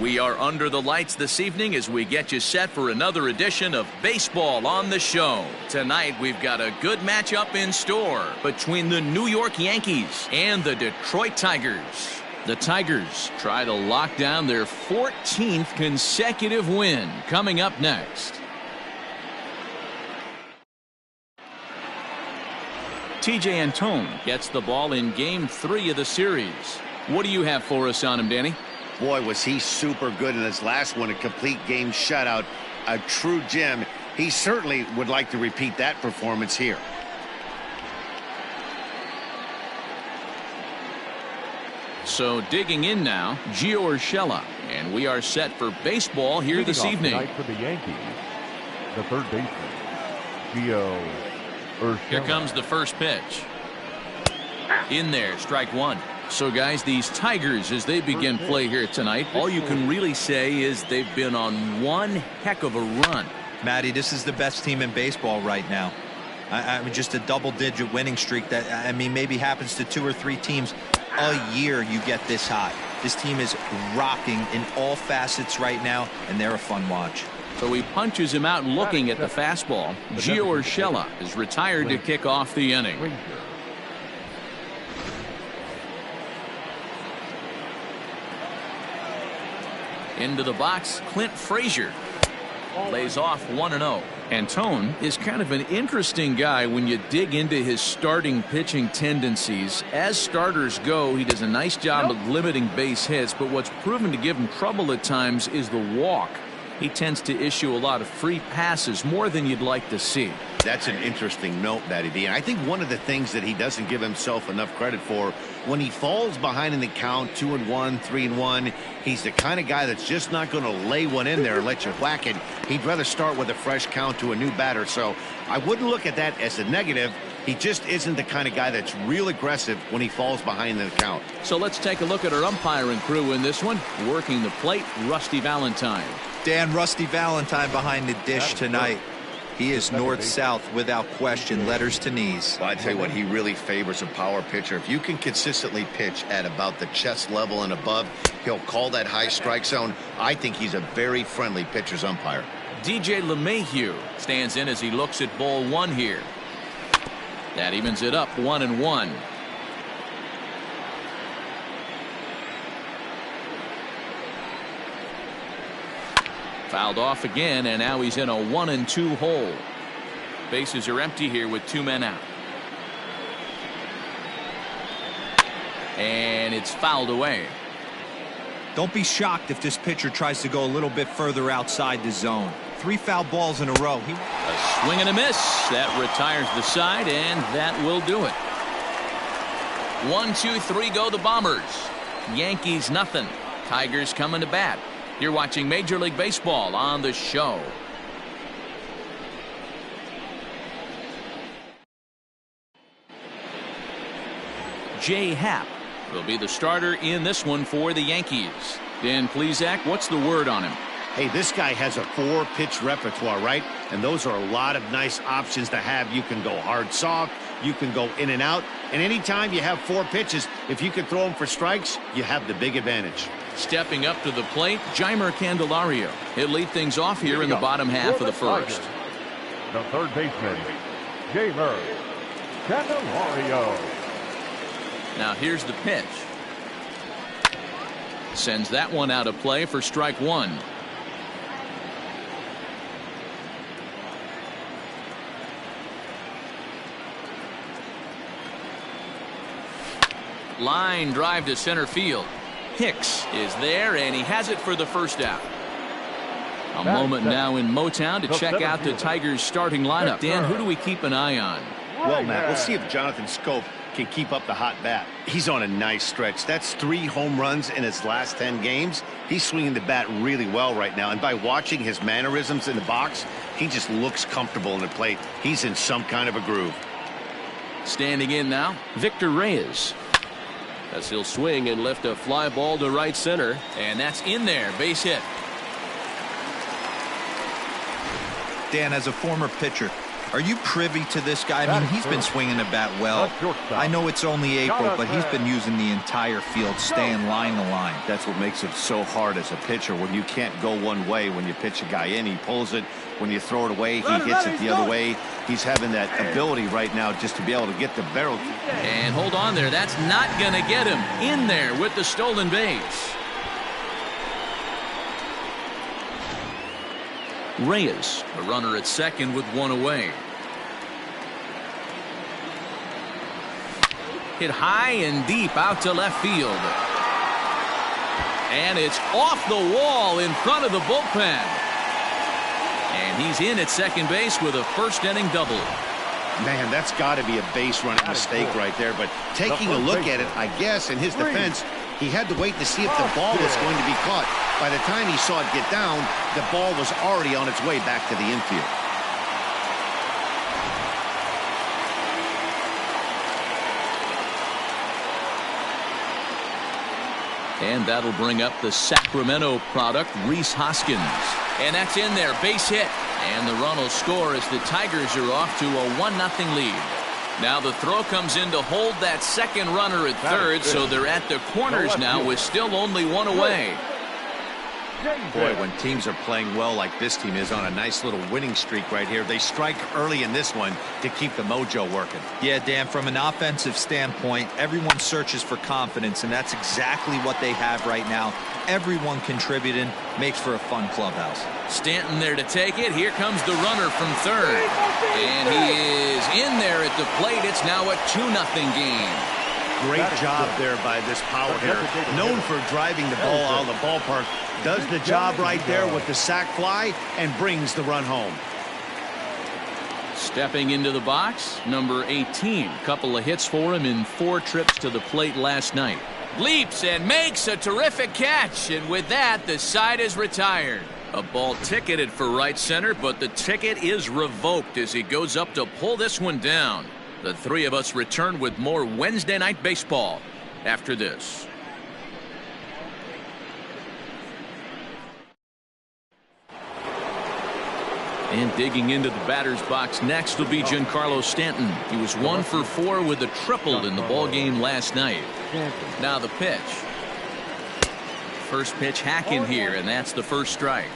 We are under the lights this evening as we get you set for another edition of Baseball on the Show. Tonight we've got a good matchup in store between the New York Yankees and the Detroit Tigers. The Tigers try to lock down their 14th consecutive win. Coming up next. TJ Antone gets the ball in Game 3 of the series. What do you have for us on him, Danny? Boy, was he super good in his last one, a complete game shutout, a true gem. He certainly would like to repeat that performance here. So digging in now, Gio Urshela, and we are set for baseball here this evening. Tonight for the Yankees, the third baseman, Gio Urshela. Here comes the first pitch. In there, strike one. So guys, these Tigers, as they begin play here tonight, all you can really say is they've been on one heck of a run. Matty, this is the best team in baseball right now. I mean, just a double-digit winning streak that, I mean, maybe happens to 2 or 3 teams a year. You get this hot. This team is rocking in all facets right now, and they're a fun watch. So he punches him out looking at the fastball. Gio Urshela is retired to kick off the inning. Into the box, Clint Frazier lays off 1-0. Antone is kind of an interesting guy when you dig into his starting pitching tendencies. As starters go, he does a nice job of limiting base hits, but what's proven to give him trouble at times is the walk. He tends to issue a lot of free passes, more than you'd like to see. That's an interesting note, Matty B. And I think one of the things that he doesn't give himself enough credit for, when he falls behind in the count, 2-1, 3-1, he's the kind of guy that's just not going to lay one in there and let you whack it. He'd rather start with a fresh count to a new batter. So I wouldn't look at that as a negative. He just isn't the kind of guy that's real aggressive when he falls behind in the count. So let's take a look at our umpiring crew in this one. Working the plate, Rusty Valentine. Dan, Rusty Valentine behind the dish tonight. He is north-south without question, letters to knees. Well, I tell you what, he really favors a power pitcher. If you can consistently pitch at about the chest level and above, he'll call that high strike zone. I think he's a very friendly pitcher's umpire. DJ LeMahieu stands in as he looks at ball one here. That evens it up, 1-1. Fouled off again, and now he's in a 1-2 hole. Bases are empty here with 2 men out. And it's fouled away. Don't be shocked if this pitcher tries to go a little bit further outside the zone. 3 foul balls in a row. A swing and a miss. That retires the side, and that will do it. 1, 2, 3 go the Bombers. Yankees nothing. Tigers coming to bat. You're watching Major League Baseball on the Show. Jay Happ will be the starter in this one for the Yankees. Dan Plesac, what's the word on him? Hey, this guy has a 4-pitch repertoire, right? And those are a lot of nice options to have. You can go hard, soft. You can go in and out. And anytime you have 4 pitches, if you can throw them for strikes, you have the big advantage. Stepping up to the plate, Jeimer Candelario. He'll lead things off here in the bottom half of the first. The third baseman, Jeimer Candelario. Now here's the pitch. Sends that one out of play for strike one. Line drive to center field. Hicks is there, and he has it for the first out. A moment now in Motown to check out the Tigers starting lineup. Dan, who do we keep an eye on? Well, Matt, we'll see if Jonathan Scope can keep up the hot bat. He's on a nice stretch. That's 3 home runs in his last 10 games. He's swinging the bat really well right now, and by watching his mannerisms in the box, he just looks comfortable in the plate. He's in some kind of a groove. Standing in now, Victor Reyes. As he'll swing and lift a fly ball to right center, and that's in there, base hit. Dan, as a former pitcher, Are you privy to this guy? I mean, he's been swinging the bat well. I know it's only April, but he's been using the entire field, staying line to line. That's what makes it so hard as a pitcher when you can't go one way. When you pitch a guy in, he pulls it. When you throw it away, he hits it the other way. He's having that ability right now just to be able to get the barrel. And hold on there. That's not going to get him in there with the stolen base. Reyes, a runner at second with one away. Hit high and deep out to left field. And it's off the wall in front of the bullpen. And he's in at second base with a first inning double. Man, that's got to be a base running mistake right there. But taking a look at it, I guess, in his defense, he had to wait to see if the ball was going to be caught. By the time he saw it get down, the ball was already on its way back to the infield. And that'll bring up the Sacramento product, Rhys Hoskins. And that's in there, base hit. And the run will score as the Tigers are off to a 1-0 lead. Now the throw comes in to hold that second runner at third, so they're at the corners now with still only one away. Boy, when teams are playing well like this team is on a nice little winning streak right here, they strike early in this one to keep the mojo working. Yeah, Dan, from an offensive standpoint, everyone searches for confidence, and that's exactly what they have right now. Everyone contributing makes for a fun clubhouse. Stanton there to take it. Here comes the runner from third. And he is in there at the plate. It's now a 2-0 game. Great job there by this power hitter. Known for driving the ball out of the ballpark. Does the job right there with the sac fly and brings the run home. Stepping into the box, number 18. Couple of hits for him in 4 trips to the plate last night. Leaps and makes a terrific catch. And with that, the side is retired. A ball ticketed for right center, but the ticket is revoked as he goes up to pull this one down. The three of us return with more Wednesday Night Baseball after this. And digging into the batter's box next will be Giancarlo Stanton. He was 1 for 4 with a triple in the ballgame last night. Now the pitch. First pitch hacking here, and that's the first strike.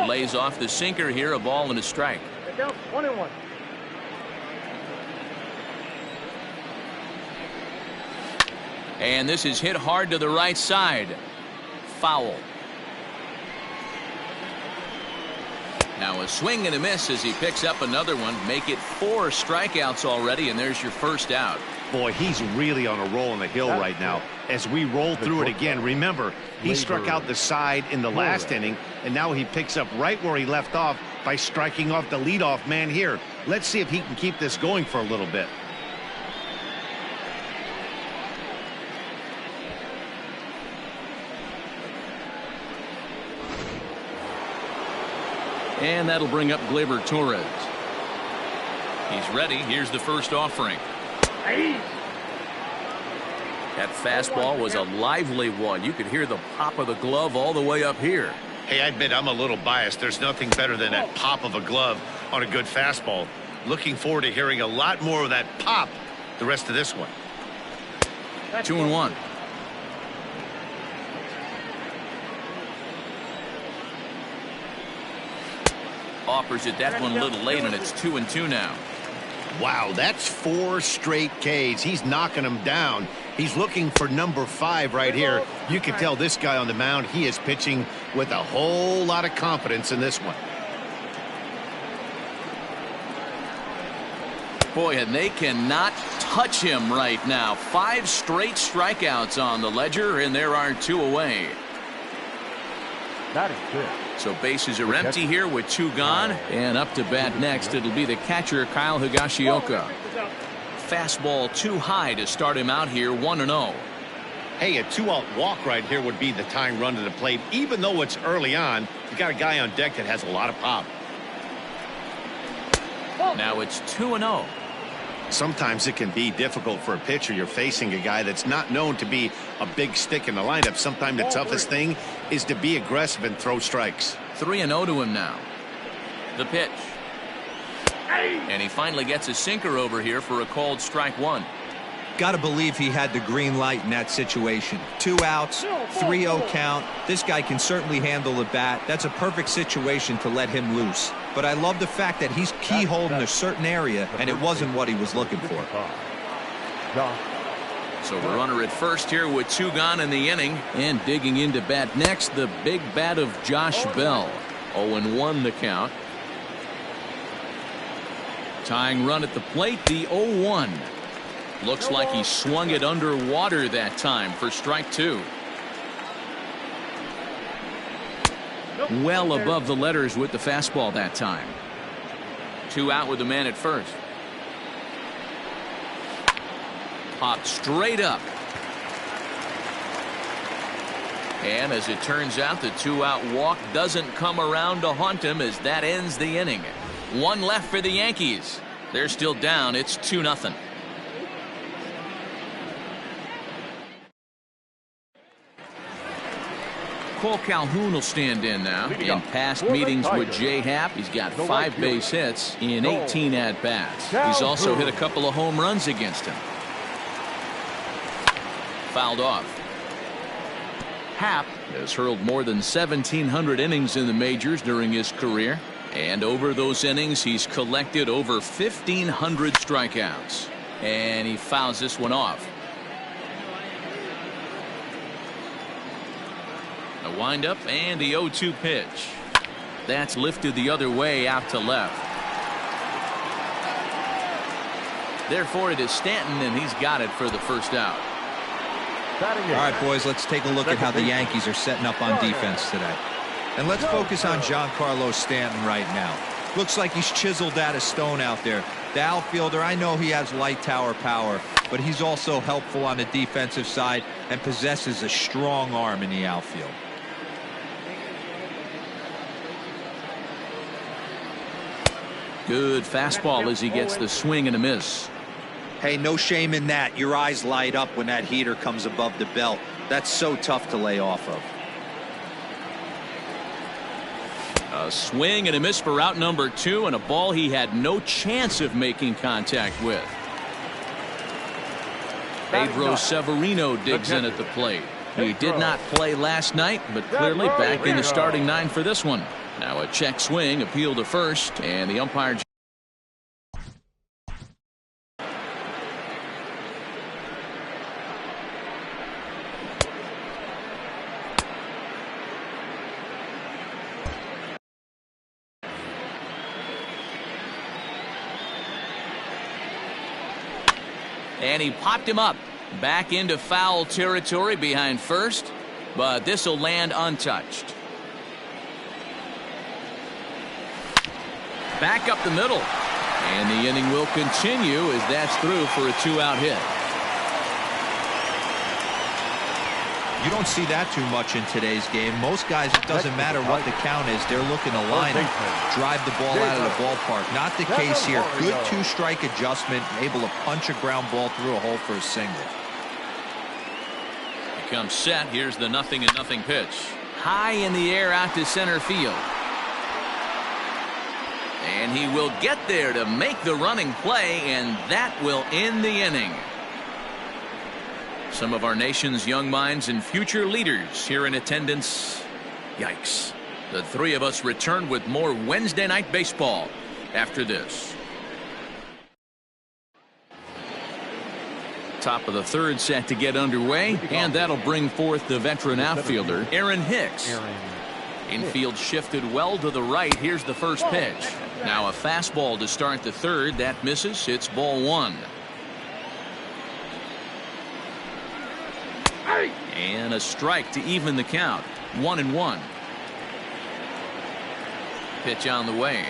Lays off the sinker here, a ball and a strike. 1-1. And this is hit hard to the right side. Foul. Now a swing and a miss as he picks up another one. Make it 4 strikeouts already, and there's your first out. Boy, he's really on a roll on the hill right now. As we roll through it again, remember, he struck out the side in the last inning, and now he picks up right where he left off by striking off the leadoff man here. Let's see if he can keep this going for a little bit. And that'll bring up Gleyber Torres. He's ready. Here's the first offering. That fastball was a lively one. You could hear the pop of the glove all the way up here. Hey, I admit I'm a little biased. There's nothing better than that pop of a glove on a good fastball. Looking forward to hearing a lot more of that pop the rest of this one. 2-1. Offers it that one a little late, and it's 2-2 now. Wow, that's 4 straight Ks. He's knocking them down. He's looking for number 5 right here. You can tell this guy on the mound, he is pitching with a whole lot of confidence in this one. Boy, and they cannot touch him right now. 5 straight strikeouts on the ledger, and there are 2 away. That is good. So bases are empty here with 2 gone. And up to bat next, it'll be the catcher, Kyle Higashioka. Fastball too high to start him out here, 1-0. Hey, a 2-out walk right here would be the tying run to the plate. Even though it's early on, you got a guy on deck that has a lot of pop. Now it's 2-0. Sometimes it can be difficult for a pitcher. You're facing a guy that's not known to be a big stick in the lineup. Sometimes the toughest thing is to be aggressive and throw strikes. 3-0 to him now. The pitch. And he finally gets a sinker over here for a called strike one. Got to believe he had the green light in that situation. 2 outs, 3-0 count. This guy can certainly handle the bat. That's a perfect situation to let him loose. But I love the fact that he's keyholed in a certain area, and it wasn't what he was looking for. So the runner at first here with 2 gone in the inning. And digging into bat next, the big bat of Josh Bell. 0-1 the count. Tying run at the plate, the 0-1. Looks like he swung it underwater that time for strike 2. Well above the letters with the fastball that time. 2 out with the man at first. Popped straight up. And as it turns out, the 2-out walk doesn't come around to haunt him as that ends the inning. 1 left for the Yankees. They're still down. It's 2-0. Cole Calhoun will stand in now. In past meetings with J-Happ, he's got 5 base hits in 18 at-bats. He's also hit a couple of home runs against him. Fouled off. Happ has hurled more than 1,700 innings in the majors during his career. And over those innings, he's collected over 1,500 strikeouts. And he fouls this one off. A windup and the 0-2 pitch. That's lifted the other way out to left. Therefore, it is Stanton, and he's got it for the first out. All right, boys, let's take a look at how the Yankees are setting up on defense today. And let's focus on Giancarlo Stanton right now. Looks like he's chiseled out of stone out there. The outfielder, I know he has light tower power, but he's also helpful on the defensive side and possesses a strong arm in the outfield. Good fastball as he gets the swing and a miss. Hey, no shame in that. Your eyes light up when that heater comes above the belt. That's so tough to lay off of. A swing and a miss for out number 2, and a ball he had no chance of making contact with. Pedro Severino digs in at the plate. He did not play last night, but clearly back in the starting 9 for this one. Now a check swing, appeal to first, and the umpire. And he popped him up back into foul territory behind first, but this will land untouched. Back up the middle, and the inning will continue as that's through for a 2-out hit. You don't see that too much in today's game. Most guys, it doesn't matter what the count is, they're looking to line it, drive the ball out of the ballpark. Not the case here. Good 2-strike adjustment, able to punch a ground ball through a hole for a single. He comes set. Here's the 0-0 pitch. High in the air out to center field. And he will get there to make the running play, and that will end the inning. Some of our nation's young minds and future leaders here in attendance. Yikes. The 3 of us return with more Wednesday night baseball after this. Top of the 3rd set to get underway, and that'll bring forth the veteran outfielder Aaron Hicks. Infield shifted well to the right. Here's the first pitch. Now a fastball to start the 3rd. That misses. It's ball 1. And a strike to even the count. 1-1. Pitch on the way.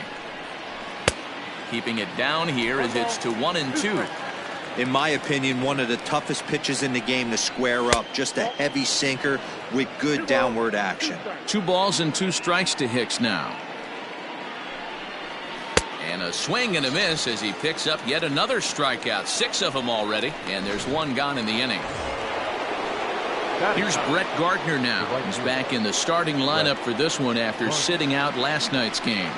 Keeping it down here as it's to 1-2. In my opinion, one of the toughest pitches in the game to square up. Just a heavy sinker with good downward action. 2 balls and 2 strikes to Hicks now. And a swing and a miss as he picks up yet another strikeout. 6 of them already, and there's 1 gone in the inning. Here's Brett Gardner now. He's back in the starting lineup for this one after sitting out last night's game.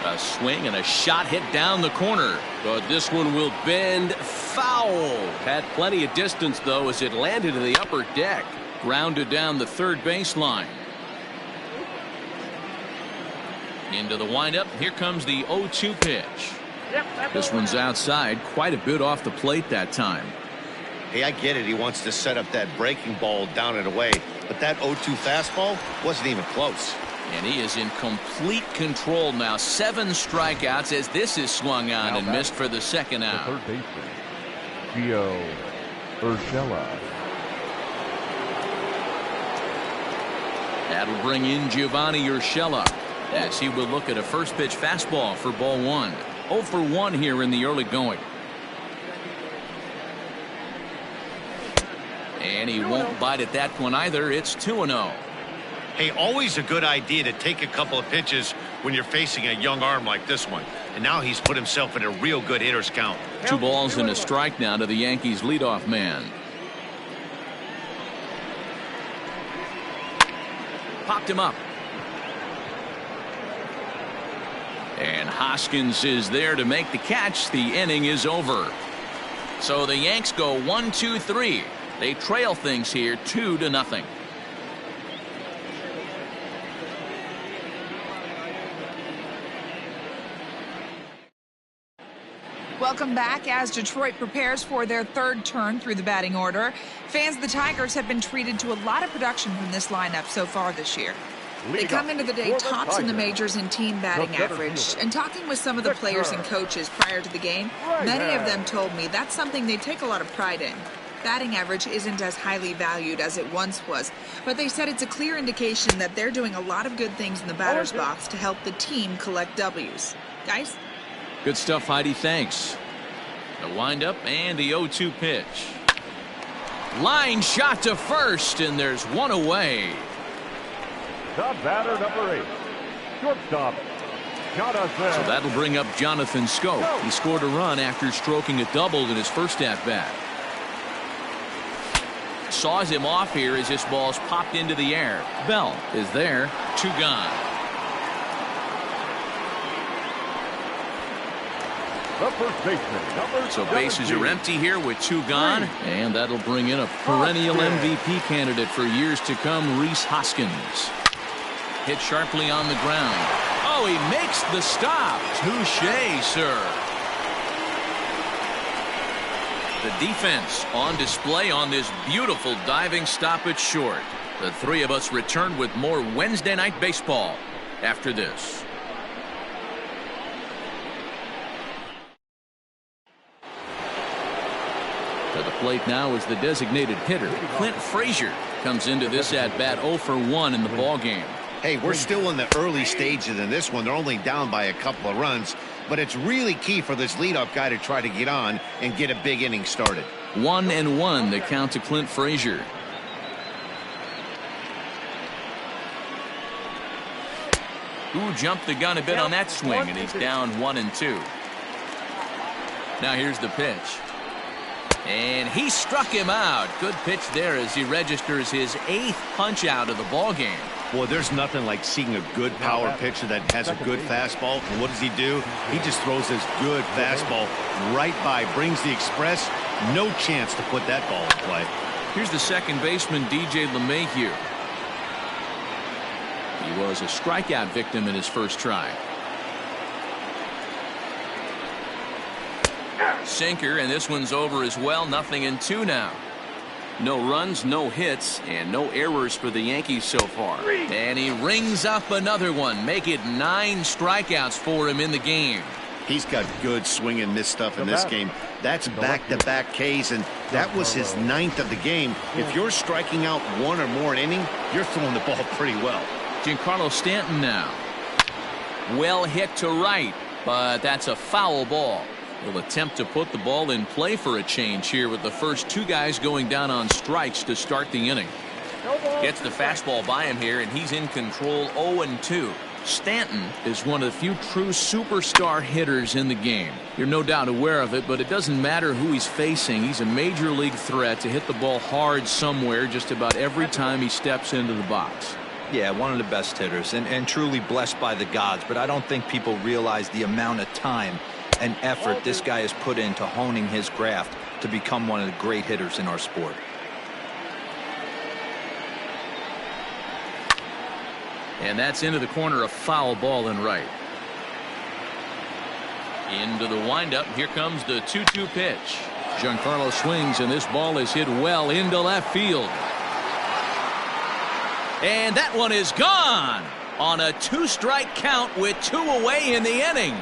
A swing and a shot hit down the corner. But this one will bend foul. Had plenty of distance, though, as it landed in the upper deck. Grounded down the third baseline. Into the windup. Here comes the 0-2 pitch. This one's outside, quite a bit off the plate that time. Hey, I get it. He wants to set up that breaking ball down and away. But that 0-2 fastball wasn't even close. And he is in complete control now. 7 strikeouts as this is swung on and missed for the second out. The third baseman, Gio Urshela. That'll bring in Giovanni Urshela as he will look at a first pitch fastball for ball 1. 0 for 1 here in the early going. And he won't bite at that one either. It's 2-0. Hey, always a good idea to take a couple of pitches when you're facing a young arm like this one. And now he's put himself in a real good hitter's count. 2 balls and a strike now to the Yankees leadoff man. Popped him up. And Hoskins is there to make the catch. The inning is over. So the Yanks go 1-2-3. They trail things here 2-0. Welcome back as Detroit prepares for their third turn through the batting order. Fans of the Tigers have been treated to a lot of production from this lineup so far this year. They come into the day tops in the majors in team batting average. And talking with some of the players and coaches prior to the game, many of them told me that's something they take a lot of pride in. Batting average isn't as highly valued as it once was, but they said it's a clear indication that they're doing a lot of good things in the batter's box to help the team collect W's. Guys? Good stuff, Heidi. Thanks. The windup and the 0-2 pitch. Line shot to first, and there's 1 away. The batter, number 8, shortstop, Jonathan. So that'll bring up Jonathan Scope. He scored a run after stroking a double in his first at-bat. Saws him off here as this ball's popped into the air. Bell is there. 2 gone. The first baseman, number So bases 17. are empty here with 2 gone. And that'll bring in a perennial MVP candidate for years to come, Rhys Hoskins. Hit sharply on the ground. Oh, he makes the stop. Touché, sir. The defense on display on this beautiful diving stop at short. The 3 of us return with more Wednesday Night Baseball after this. To the plate now is the designated hitter. Clint Frazier comes into this at-bat 0 for 1 in the ballgame. Hey, we're still in the early stages in this one. They're only down by a couple of runs, but it's really key for this leadoff guy to try to get on and get a big inning started. 1-1 the count to Clint Frazier. Ooh, jumped the gun a bit on that swing, and he's down 1-2. Now here's the pitch. And he struck him out. Good pitch there as he registers his 8th punch out of the ballgame. Boy, there's nothing like seeing a good power pitcher that has a good fastball. And what does he do? He just throws this good fastball right by, brings the express. No chance to put that ball in play. Here's the second baseman, DJ LeMahieu. He was a strikeout victim in his first try. Sinker, and this one's over as well. 0-2 now. No runs, no hits, and no errors for the Yankees so far. And he rings up another one. Make it 9 strikeouts for him in the game. He's got good swing and miss stuff in this game. That's back-to-back Ks, and that was his 9th of the game. If you're striking out 1 or more an inning, you're throwing the ball pretty well. Giancarlo Stanton now. Well hit to right, but that's a foul ball. Will attempt to put the ball in play for a change here with the first 2 guys going down on strikes to start the inning. Gets the fastball by him here, and he's in control 0-2. Stanton is one of the few true superstar hitters in the game. You're no doubt aware of it, but it doesn't matter who he's facing. He's a major league threat to hit the ball hard somewhere just about every time he steps into the box. Yeah, one of the best hitters and truly blessed by the gods, but I don't think people realize the amount of time and effort this guy has put into honing his craft to become one of the great hitters in our sport. And that's into the corner, a foul ball and right. Into the windup. Here comes the 2-2 pitch. Giancarlo swings, and this ball is hit well into left field. And that one is gone on a 2-strike count with 2 away in the inning.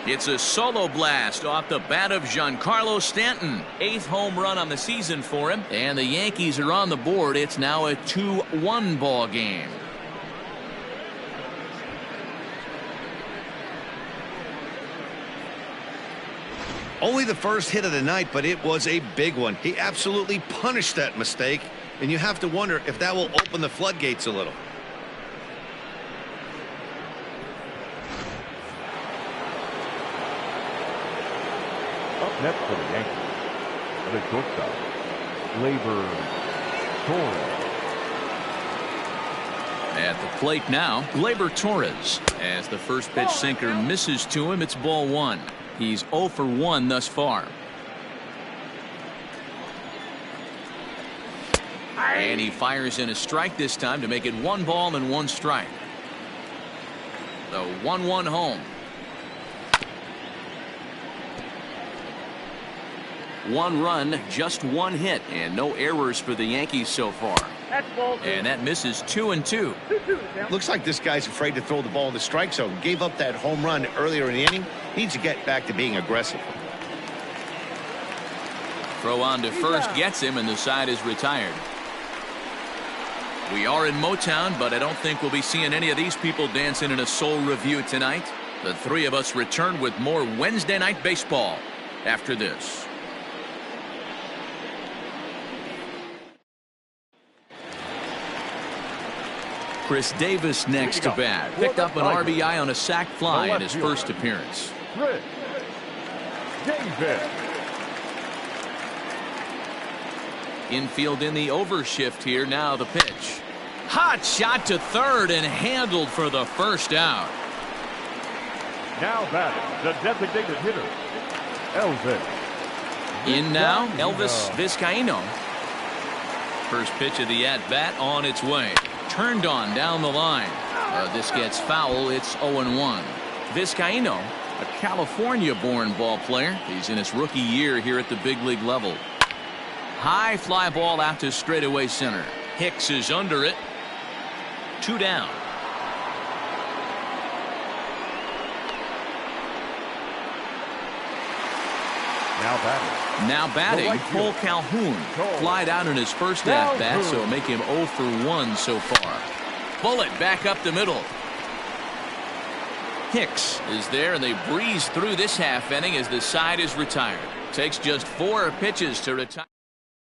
It's a solo blast off the bat of Giancarlo Stanton. 8th home run on the season for him. And the Yankees are on the board. It's now a 2-1 ball game. Only the first hit of the night, but it was a big one. He absolutely punished that mistake. And you have to wonder if that will open the floodgates a little. Up next for the Yankees, the shortstop, Torres. At the plate now, Gleyber Torres. As the first pitch sinker misses to him, it's ball 1. He's 0 for 1 thus far. And he fires in a strike this time to make it 1 ball and 1 strike. The 1-1 home. 1 run, just 1 hit, and no errors for the Yankees so far. And that misses 2-2. Looks like this guy's afraid to throw the ball in the strike zone. Gave up that home run earlier in the inning. Needs to get back to being aggressive. Throw on to first gets him, and the side is retired. We are in Motown, but I don't think we'll be seeing any of these people dancing in a soul review tonight. The 3 of us return with more Wednesday night baseball after this. Chris Davis next to bat. Picked up an RBI on a sac fly in his first appearance. Chris Davis. Infield in the overshift here. Now the pitch. Hot shot to third and handled for the first out. Now batting, the designated hitter, Elvis. In now, Elvis Vizcaino. First pitch of the at-bat on its way. Turned on down the line. This gets foul. It's 0-1. Vizcaino, a California-born ball player. He's in his rookie year here at the big league level. High fly ball out to straightaway center. Hicks is under it. 2 down. Now batting, Cole Calhoun. Flied out in his first at-bat, so make him 0 for 1 so far. Bullet back up the middle. Hicks is there, and they breeze through this half inning as the side is retired. Takes just 4 pitches to retire.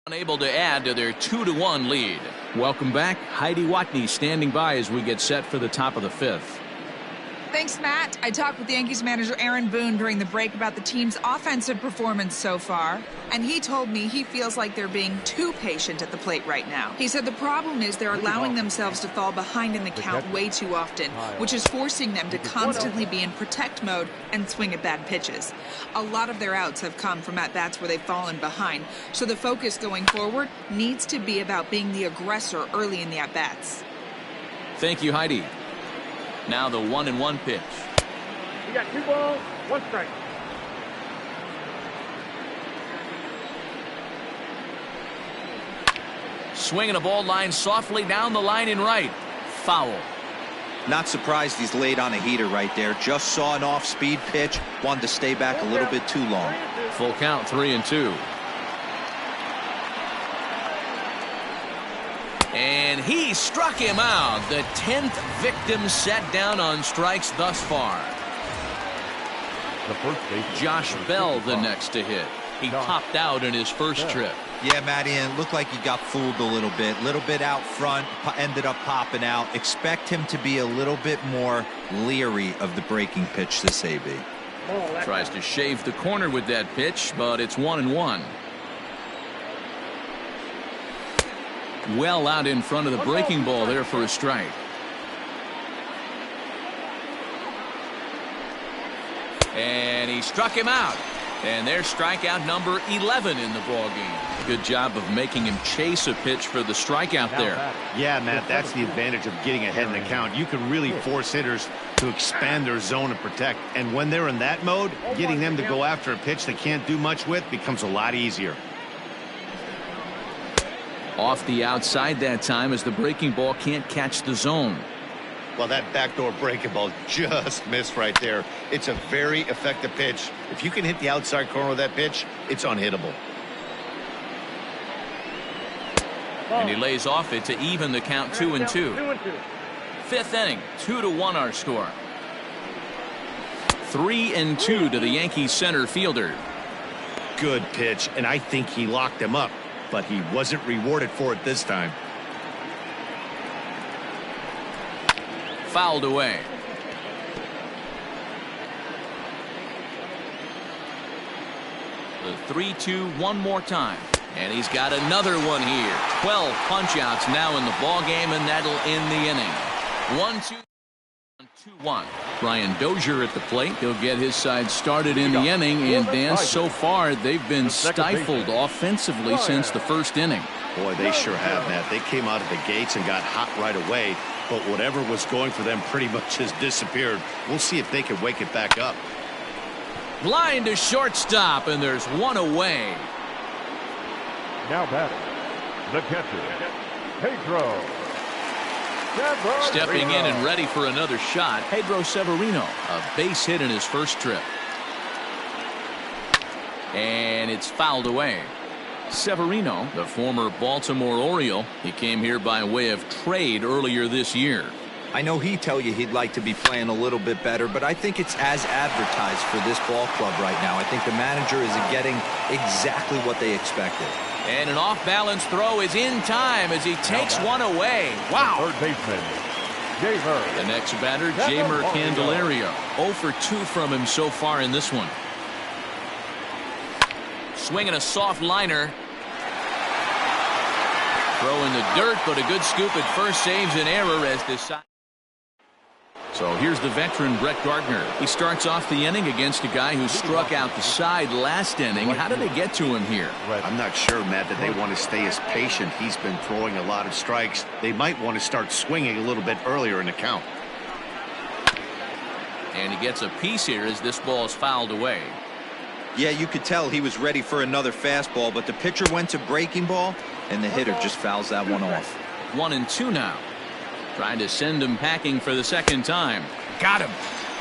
Unable to add to their 2-1 lead. Welcome back. Heidi Watney standing by as we get set for the top of the 5th. Thanks, Matt. I talked with Yankees manager Aaron Boone during the break about the team's offensive performance so far, and he told me he feels like they're being too patient at the plate right now. He said the problem is they're allowing themselves to fall behind in the count way too often, which is forcing them to constantly be in protect mode and swing at bad pitches. A lot of their outs have come from at-bats where they've fallen behind, so the focus going forward needs to be about being the aggressor early in the at-bats. Thank you, Heidi. Now the 1-1 pitch. You got 2 balls, 1 strike. Swinging a ball line softly down the line in right. Foul. Not surprised he's laid on a heater right there. Just saw an off-speed pitch. Wanted to stay back a little bit too long. Full count, 3-2. And he struck him out. The 10th victim set down on strikes thus far. The first base. Josh Bell the next to hit. He topped out in his first trip. Yeah, Matty, and it looked like he got fooled a little bit out front, ended up popping out. Expect him to be a little bit more leery of the breaking pitch this AB. Tries to shave the corner with that pitch, but it's 1-1. Well out in front of the breaking ball there for a strike. And he struck him out. And there's strikeout number 11 in the ball game. Good job of making him chase a pitch for the strikeout there. Yeah, Matt, that's the advantage of getting ahead in the count. You can really force hitters to expand their zone and protect. And when they're in that mode, getting them to go after a pitch they can't do much with becomes a lot easier. Off the outside that time as the breaking ball can't catch the zone. Well, that backdoor breaking ball just missed right there. It's a very effective pitch. If you can hit the outside corner of that pitch, it's unhittable. And he lays off it to even the count 2-2. Fifth inning, 2-1 our score. 3-2 to the Yankees center fielder. Good pitch, and I think he locked him up, but he wasn't rewarded for it this time. Fouled away. The 3-2 one more time. And he's got another one here. 12 punch-outs now in the ball game, and that'll end the inning. 1-2, 2-1. Brian Dozier at the plate. He'll get his side started in the inning, and Dan, so far they've been stifled offensively since the first inning. Boy, they sure have, Matt. They came out of the gates and got hot right away, but whatever was going for them pretty much has disappeared. We'll see if they can wake it back up. Line to shortstop, and there's one away. Now batting, the catcher, Pedro Severino. Stepping in and ready for another shot, Pedro Severino. A base hit in his first trip. And it's fouled away. Severino, the former Baltimore Oriole, he came here by way of trade earlier this year. I know he'd tell you he'd like to be playing a little bit better, but I think it's as advertised for this ball club right now. I think the manager is getting exactly what they expected. And an off-balance throw is in time as he takes one away. Wow. Third baseman, Jamer. The next batter, Jamer Candelario. 0 for 2 from him so far in this one. Swinging a soft liner. Throw in the dirt, but a good scoop at first saves an error as this side. So here's the veteran Brett Gardner. He starts off the inning against a guy who struck out the side last inning. How did they get to him here? I'm not sure, Matt, that they want to stay as patient. He's been throwing a lot of strikes. They might want to start swinging a little bit earlier in the count. And he gets a piece here as this ball is fouled away. Yeah, you could tell he was ready for another fastball, but the pitcher went to breaking ball, and the hitter just fouls that one off. 1-2 now. Trying to send him packing for the second time. Got him.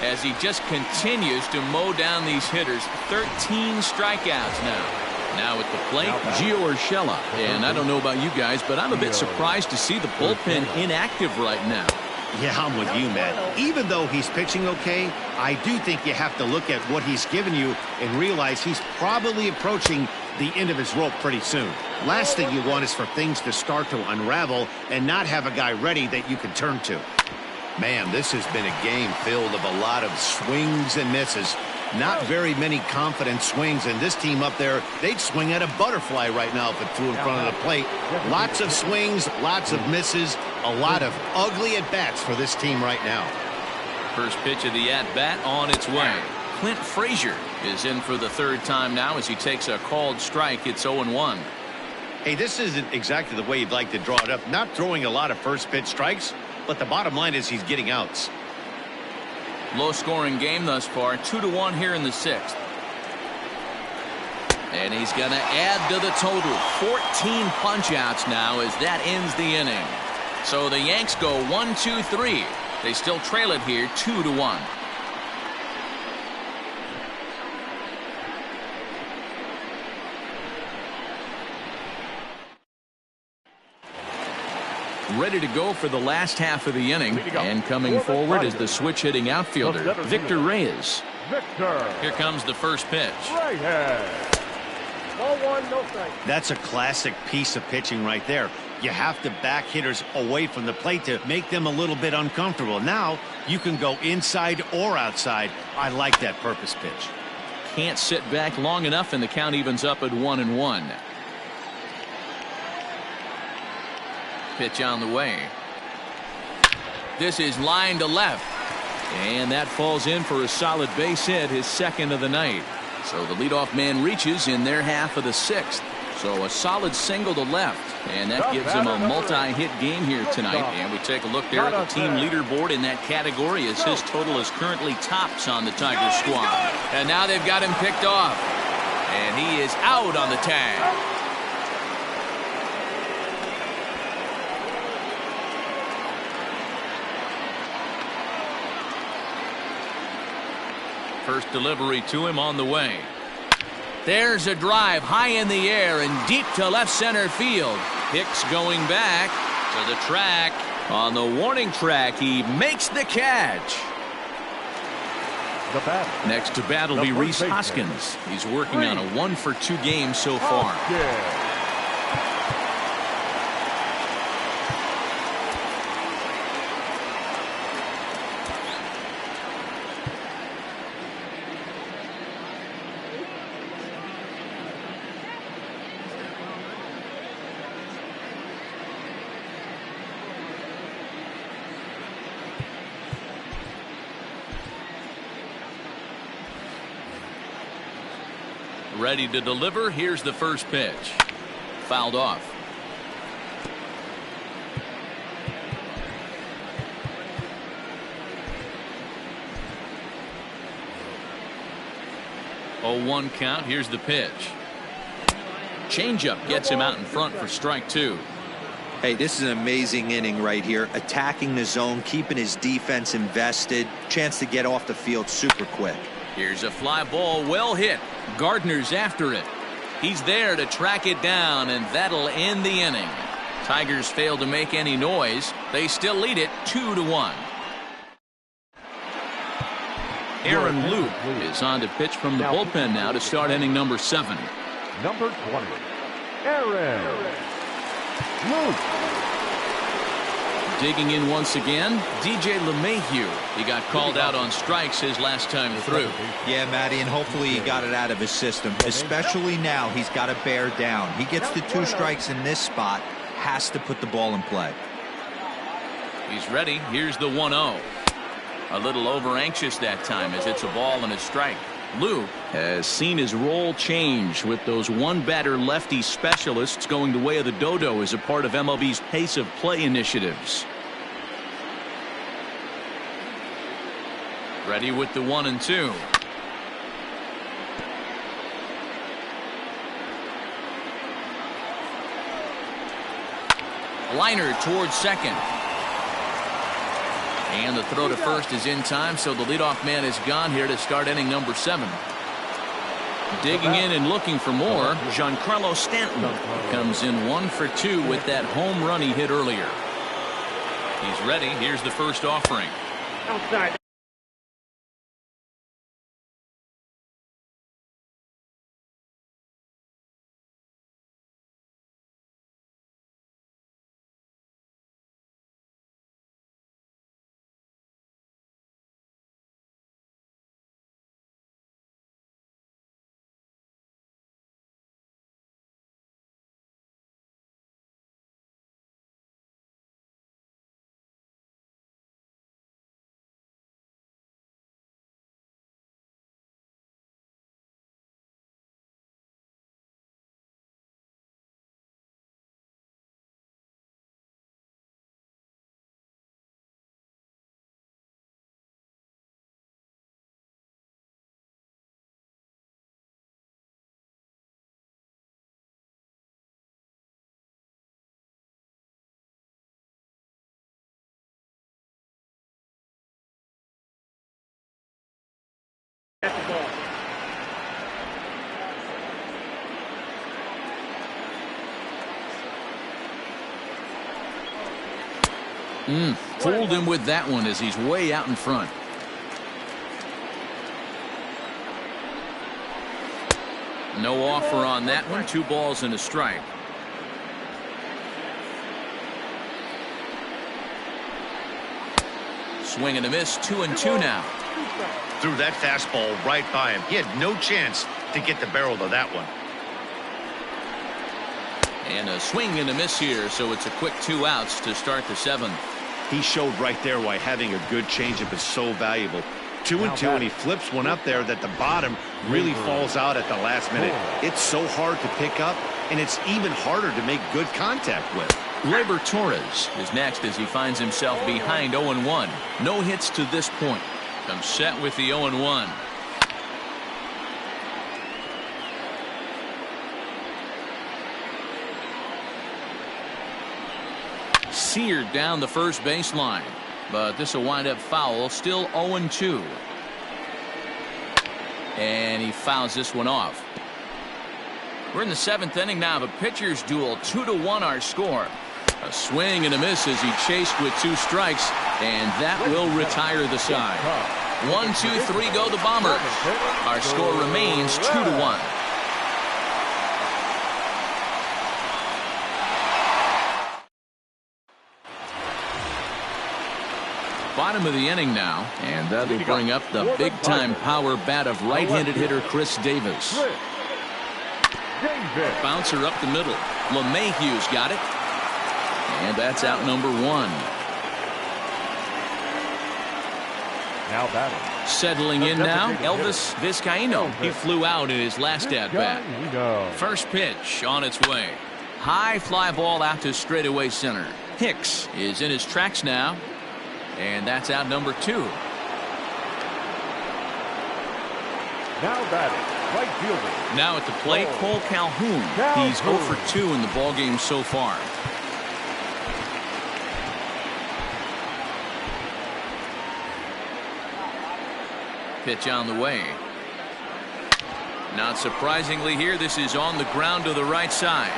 As he just continues to mow down these hitters. 13 strikeouts now. Now at the plate, Gio Urshela. And I don't know about you guys, but I'm a bit surprised to see the bullpen inactive right now. Yeah, I'm with you, Matt. Even though he's pitching okay, I do think you have to look at what he's given you and realize he's probably approaching the end of his rope pretty soon. Last thing you want is for things to start to unravel and not have a guy ready that you can turn to. Man, this has been a game filled of a lot of swings and misses. Not very many confident swings, and this team up there, they'd swing at a butterfly right now if it flew in front of the plate. Lots of swings, lots of misses, a lot of ugly at-bats for this team right now. First pitch of the at-bat on its way. Clint Frazier is in for the third time now as he takes a called strike. It's 0-1. Hey, this isn't exactly the way you'd like to draw it up. Not throwing a lot of first pitch strikes, but the bottom line is he's getting outs. Low scoring game thus far. 2-1 here in the sixth. And he's going to add to the total. 14 punch outs now as that ends the inning. So the Yanks go 1-2-3. They still trail it here 2-1. Ready to go for the last half of the inning, and coming forward is the switch hitting outfielder Victor Reyes. Here comes the first pitch. Ball one, no strike. That's a classic piece of pitching right there. You have to back hitters away from the plate to make them a little bit uncomfortable. Now you can go inside or outside. I like that purpose pitch. Can't sit back long enough, and the count evens up at 1-1. Pitch on the way. This is line to left, and that falls in for a solid base hit, his second of the night. So the leadoff man reaches in their half of the sixth. So a solid single to left, and that gives him a multi-hit game here tonight. And we take a look there at the team leaderboard in that category, as his total is currently tops on the Tigers squad. And now they've got him picked off, and he is out on the tag. First delivery to him on the way. There's a drive high in the air and deep to left center field. Hicks going back to the track. On the warning track, he makes the catch. Next to bat will be Rhys Hoskins. He's working on a 1-for-2 game so far. Ready to deliver. Here's the first pitch. Fouled off. Oh, 1 count. Here's the pitch. Changeup gets him out in front for strike 2. Hey, this is an amazing inning right here. Attacking the zone, keeping his defense invested. Chance to get off the field super quick. Here's a fly ball, well hit. Gardner's after it. He's there to track it down, and that'll end the inning. Tigers fail to make any noise. They still lead it 2-1. Aaron Luke is on to pitch from the bullpen now to start inning number 7. Number 20, Aaron Luke. Digging in once again, DJ LeMahieu. He got called out on strikes his last time through. Yeah, Matty, and hopefully he got it out of his system. Especially now, he's got to bear down. He gets the 2 strikes in this spot, has to put the ball in play. He's ready. Here's the 1-0. A little over anxious that time, as it's a ball and a strike. Luke has seen his role change, with those one-batter lefty specialists going the way of the dodo as a part of MLB's pace of play initiatives. Ready with the 1-2. Liner towards second. And the throw to first is in time, so the leadoff man is gone here to start inning number 7. Digging in and looking for more, Giancarlo Stanton comes in 1 for 2 with that home run he hit earlier. He's ready. Here's the first offering. Outside. Fooled him with that one as he's way out in front. No offer on that one. 2 balls and a strike. Swing and a miss. 2-2 now. Threw that fastball right by him. He had no chance to get the barrel to that one. And a swing and a miss here, so it's a quick 2 outs to start the 7th. He showed right there why having a good changeup is so valuable. 2-2, and he flips one up there that the bottom really falls out at the last minute. It's so hard to pick up, and it's even harder to make good contact with. Gleyber Torres is next as he finds himself behind 0-1. No hits to this point. Comes set with the 0-1. Seared down the first baseline, but this will wind up foul. Still 0-2, and he fouls this one off. We're in the 7th inning now of a pitcher's duel. 2-1 our score. A swing and a miss as he chased with 2 strikes, and that will retire the side. 1-2-3 go the Bombers. Our score remains 2-1. Bottom of the inning now, and that'll bring up the big-time power bat of right-handed hitter Chris Davis. Bouncer up the middle. LeMahieu's got it, and that's out number 1. Now batting. Settling in now, Elvis Vizcaíno. He flew out in his last at-bat. First pitch on its way. High fly ball out to straightaway center. Hicks is in his tracks now. And that's out number 2. Now batting, right fielder. Now at the plate, Cole Calhoun. He's 0 for 2 in the ballgame so far. Pitch on the way. Not surprisingly here, this is on the ground to the right side.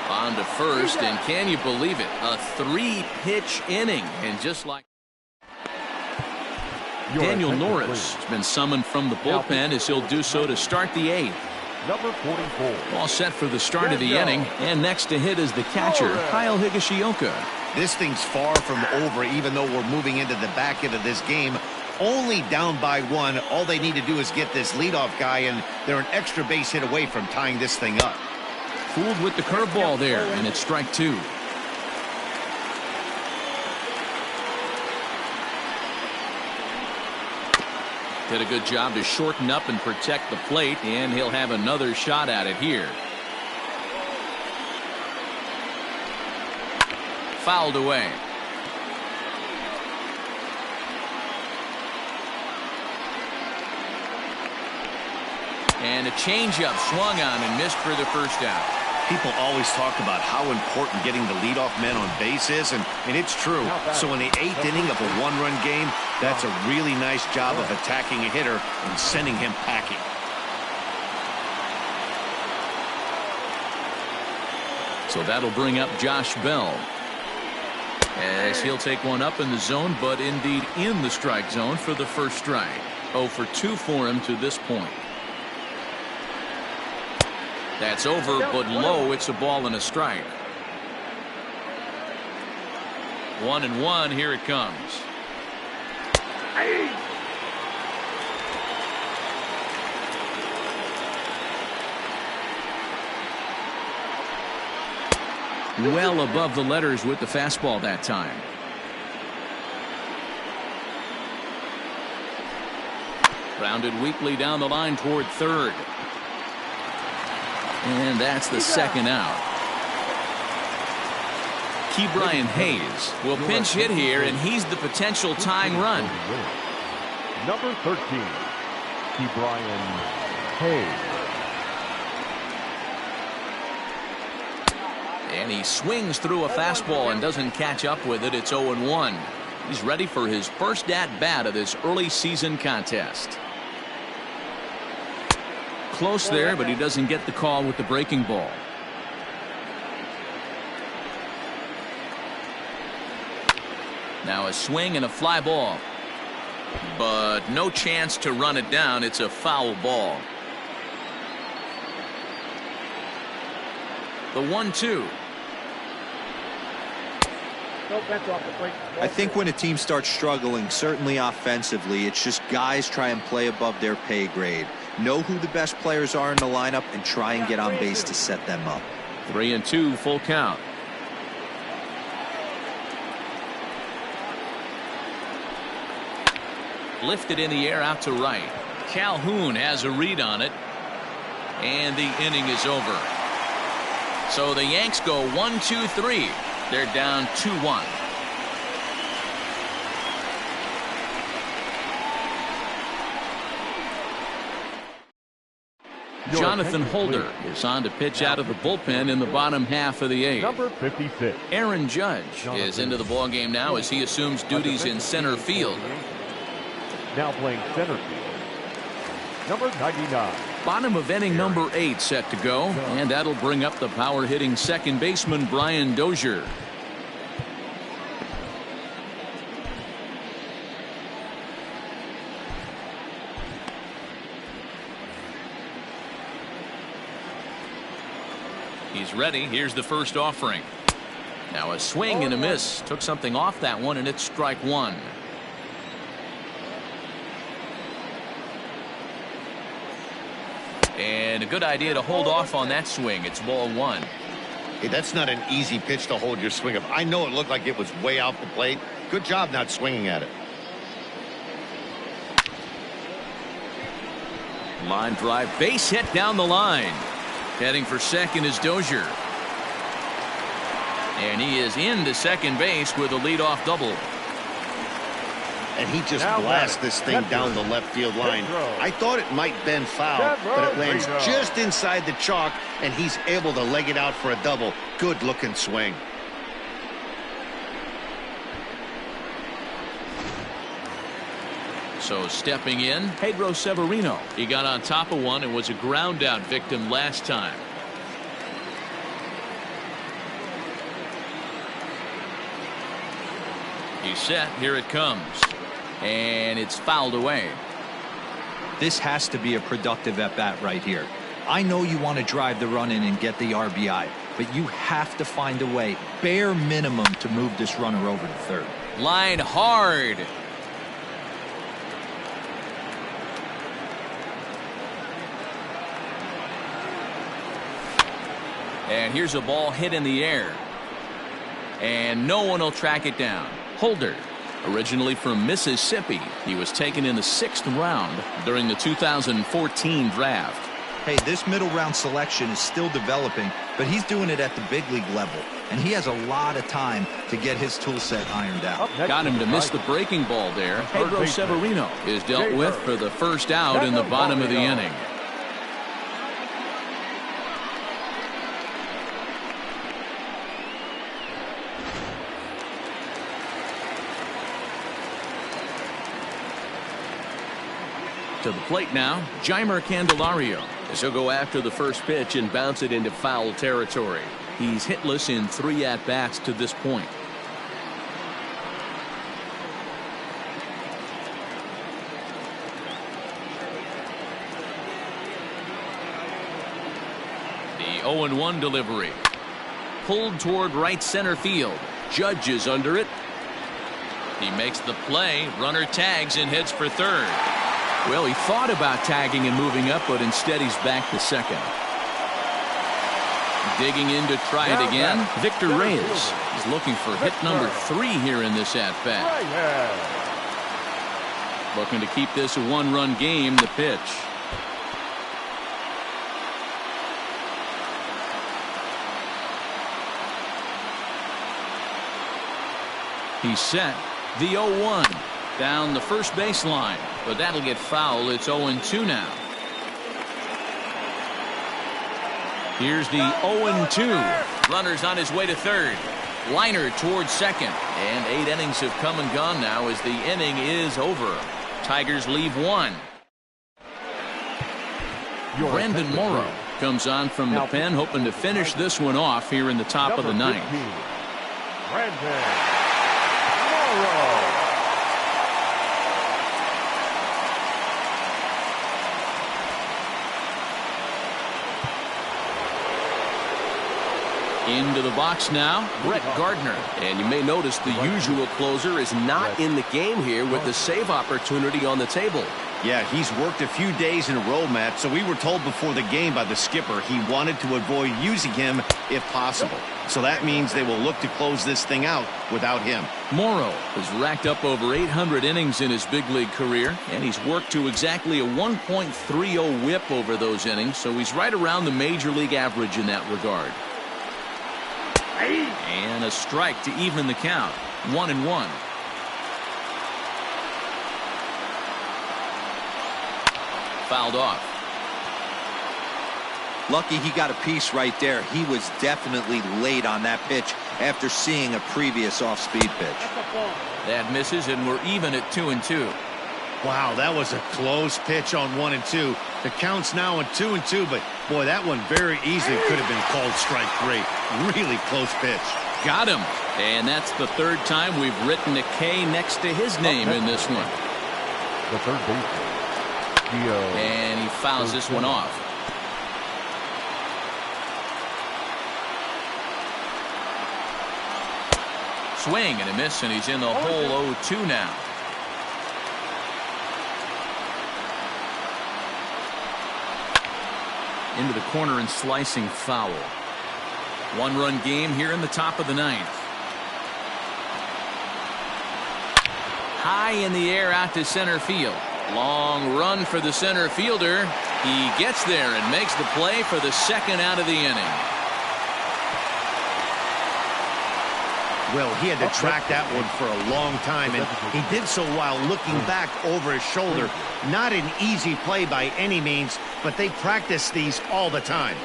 On to first, and can you believe it? A 3-pitch inning, and just like Daniel Norris has been summoned from the bullpen as he'll do so to start the 8th. Number 44. All set for the start of the inning, and next to hit is the catcher, Kyle Higashioka. This thing's far from over, even though we're moving into the back end of this game. Only down by 1. All they need to do is get this leadoff guy, and they're an extra base hit away from tying this thing up. Fooled with the curveball there, and it's strike 2. Did a good job to shorten up and protect the plate, and he'll have another shot at it here. Fouled away. And a changeup swung on and missed for the first out. People always talk about how important getting the leadoff man on base is, and it's true. So in the 8th inning of a 1-run game, that's a really nice job of attacking a hitter and sending him packing. So that'll bring up Josh Bell, as he'll take one up in the zone, but indeed in the strike zone for the first strike. 0 for 2 for him to this point. That's over, but low. It's a ball and a strike. 1-1. Here it comes. Well above the letters with the fastball that time. Grounded weakly down the line toward third. And that's the second out. Ke'Bryan Hayes will pinch hit here, and he's the potential tying run. Number 13, Ke'Bryan Hayes. And he swings through a fastball and doesn't catch up with it. It's 0-1. He's ready for his first at-bat of this early season contest. Close there, but he doesn't get the call with the breaking ball. Now a swing and a fly ball, but no chance to run it down. It's a foul ball. The 1-2. No, that's off the plate. I think when a team starts struggling, certainly offensively, it's just guys try and play above their pay grade. Know who the best players are in the lineup and try and get on base to set them up. 3-2, full count. Lifted in the air out to right. Calhoun has a read on it. And the inning is over. So the Yanks go 1-2-3. They're down 2-1. Jonathan Holder is on to pitch out of the bullpen in the bottom half of the eighth. Number 56. Aaron Judge is into the ballgame now as he assumes duties in center field. Now playing center field. Number 99. Bottom of inning number 8 set to go, and that'll bring up the power hitting second baseman Brian Dozier. He's ready. Here's the first offering. Now a swing and a miss. Took something off that one, and it's strike one. And a good idea to hold off on that swing. It's ball one. Hey, that's not an easy pitch to hold your swing of. I know it looked like it was way off the plate. Good job not swinging at it. Line drive, base hit down the line. Heading for second is Dozier. And he is into second base with a leadoff double. And he just blasts this thing down the left field line. I thought it might bend foul, but it lands just inside the chalk, and he's able to leg it out for a double. Good looking swing. So stepping in, Pedro Severino. He got on top of one and was a ground out victim last time. He's set. Here it comes. And it's fouled away. This has to be a productive at-bat right here. I know you want to drive the run in and get the RBI, but you have to find a way, bare minimum, to move this runner over to third. Line hard. And here's a ball hit in the air. And no one will track it down. Holder, originally from Mississippi, he was taken in the 6th round during the 2014 draft. Hey, this middle round selection is still developing, but he's doing it at the big league level, and he has a lot of time to get his tool set ironed out. Got him to miss the breaking ball there. Pedro Severino is dealt with for the first out in the bottom of the inning. To the plate now, Jeimer Candelario, as he'll go after the first pitch and bounce it into foul territory. He's hitless in 3 at-bats to this point. The 0-1 delivery. Pulled toward right center field. Judge is under it. He makes the play. Runner tags and heads for third. Well, he thought about tagging and moving up, but instead he's back to second. Digging in to try it again. Victor Reyes is looking for hit number 3 here in this at-bat. Looking to keep this a 1-run game. The pitch. He's set. The 0-1 down the first baseline, but that'll get foul. It's 0-2 now. Here's the 0-2. Runner's on his way to third. Liner towards second. And 8 innings have come and gone now as the inning is over. Tigers leave 1. Brandon Morrow comes on from the pen, hoping to finish this one off here in the top of the 9th. Brandon Morrow. Into the box now, Brett Gardner. And you may notice the usual closer is not in the game here with the save opportunity on the table. Yeah, he's worked a few days in a row, Matt, so we were told before the game by the skipper he wanted to avoid using him if possible. So that means they will look to close this thing out without him. Morrow has racked up over 800 innings in his big league career, and he's worked to exactly a 1.30 whip over those innings, so he's right around the major league average in that regard. And a strike to even the count. 1-1. Fouled off. Lucky he got a piece right there. He was definitely late on that pitch after seeing a previous off-speed pitch. That misses, and we're even at 2-2. Wow, that was a close pitch on 1-2. The count's now at 2-2, but boy, that one very easily could have been called strike 3. Really close pitch. Got him. And that's the third time we've written a K next to his name in this one. The third baseman. And he fouls this one off. Swing and a miss, and he's in the hole 0-2 now. Into the corner and slicing foul. One-run game here in the top of the ninth. High in the air out to center field. Long run for the center fielder. He gets there and makes the play for the second out of the inning. Well, he had to track that one for a long time, and he did so while looking back over his shoulder. Not an easy play by any means, but they practice these all the time.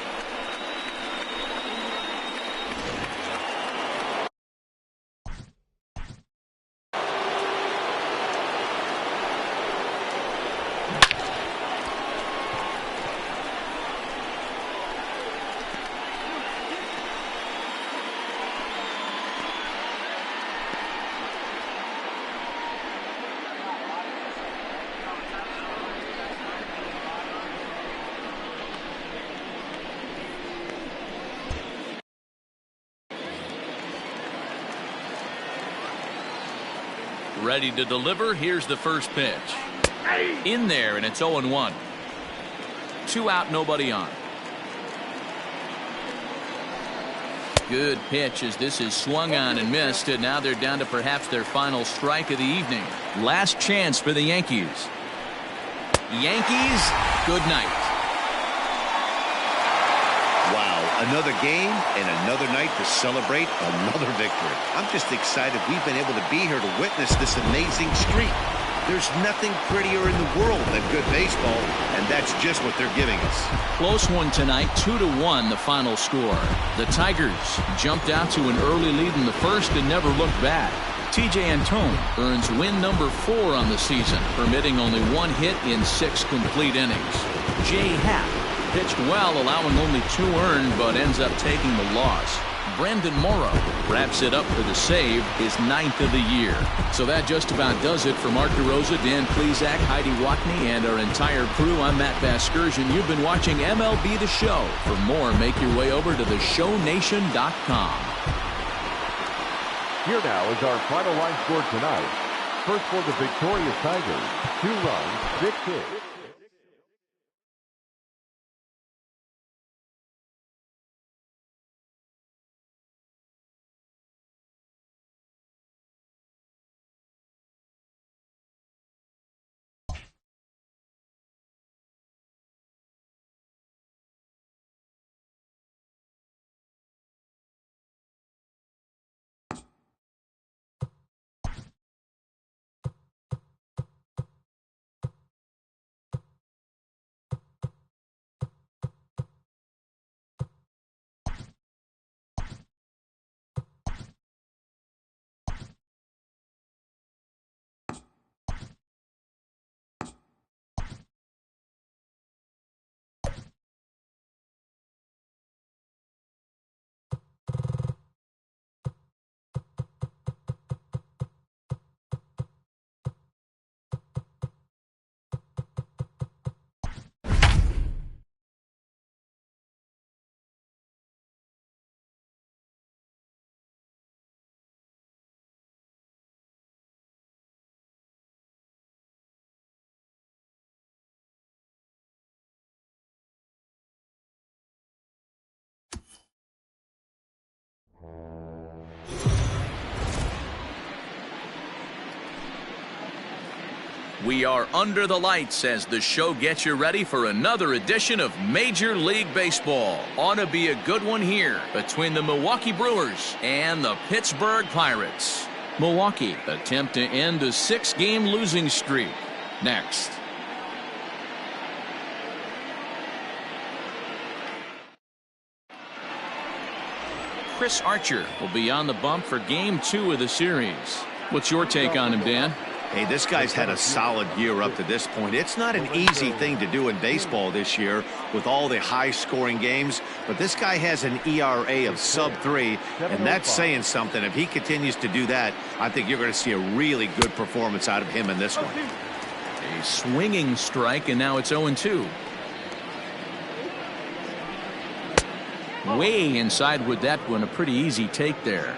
Ready to deliver. Here's the first pitch. In there, and it's 0-1. 2 out, nobody on. Good pitch as this is swung on and missed, and now they're down to perhaps their final strike of the evening. Last chance for the Yankees. Yankees, good night. Wow, another game and another night to celebrate another victory. I'm just excited we've been able to be here to witness this amazing streak. There's nothing prettier in the world than good baseball, and that's just what they're giving us. Close one tonight, 2-1 the final score. The Tigers jumped out to an early lead in the first and never looked back. TJ Antone earns win number 4 on the season, permitting only 1 hit in 6 complete innings. Jay Happ pitched well, allowing only 2 earned, but ends up taking the loss. Brandon Morrow wraps it up for the save, his 9th of the year. So that just about does it for Mark DeRosa, Dan Plesac, Heidi Watney, and our entire crew. I'm Matt Vasgersian. You've been watching MLB The Show. For more, make your way over to theshownation.com. Here now is our final line score tonight. First for the victorious Tigers, 2 runs, 6 hits. We are under the lights as the show gets you ready for another edition of Major League Baseball. Ought to be a good one here between the Milwaukee Brewers and the Pittsburgh Pirates. Milwaukee attempt to end a 6-game losing streak. Next. Chris Archer will be on the bump for Game 2 of the series. What's your take on him, Dan? Hey, this guy's had a solid year up to this point. It's not an easy thing to do in baseball this year with all the high-scoring games, but this guy has an ERA of sub-3, and that's saying something. If he continues to do that, I think you're going to see a really good performance out of him in this one. A swinging strike, and now it's 0-2. Way inside with that one, a pretty easy take there.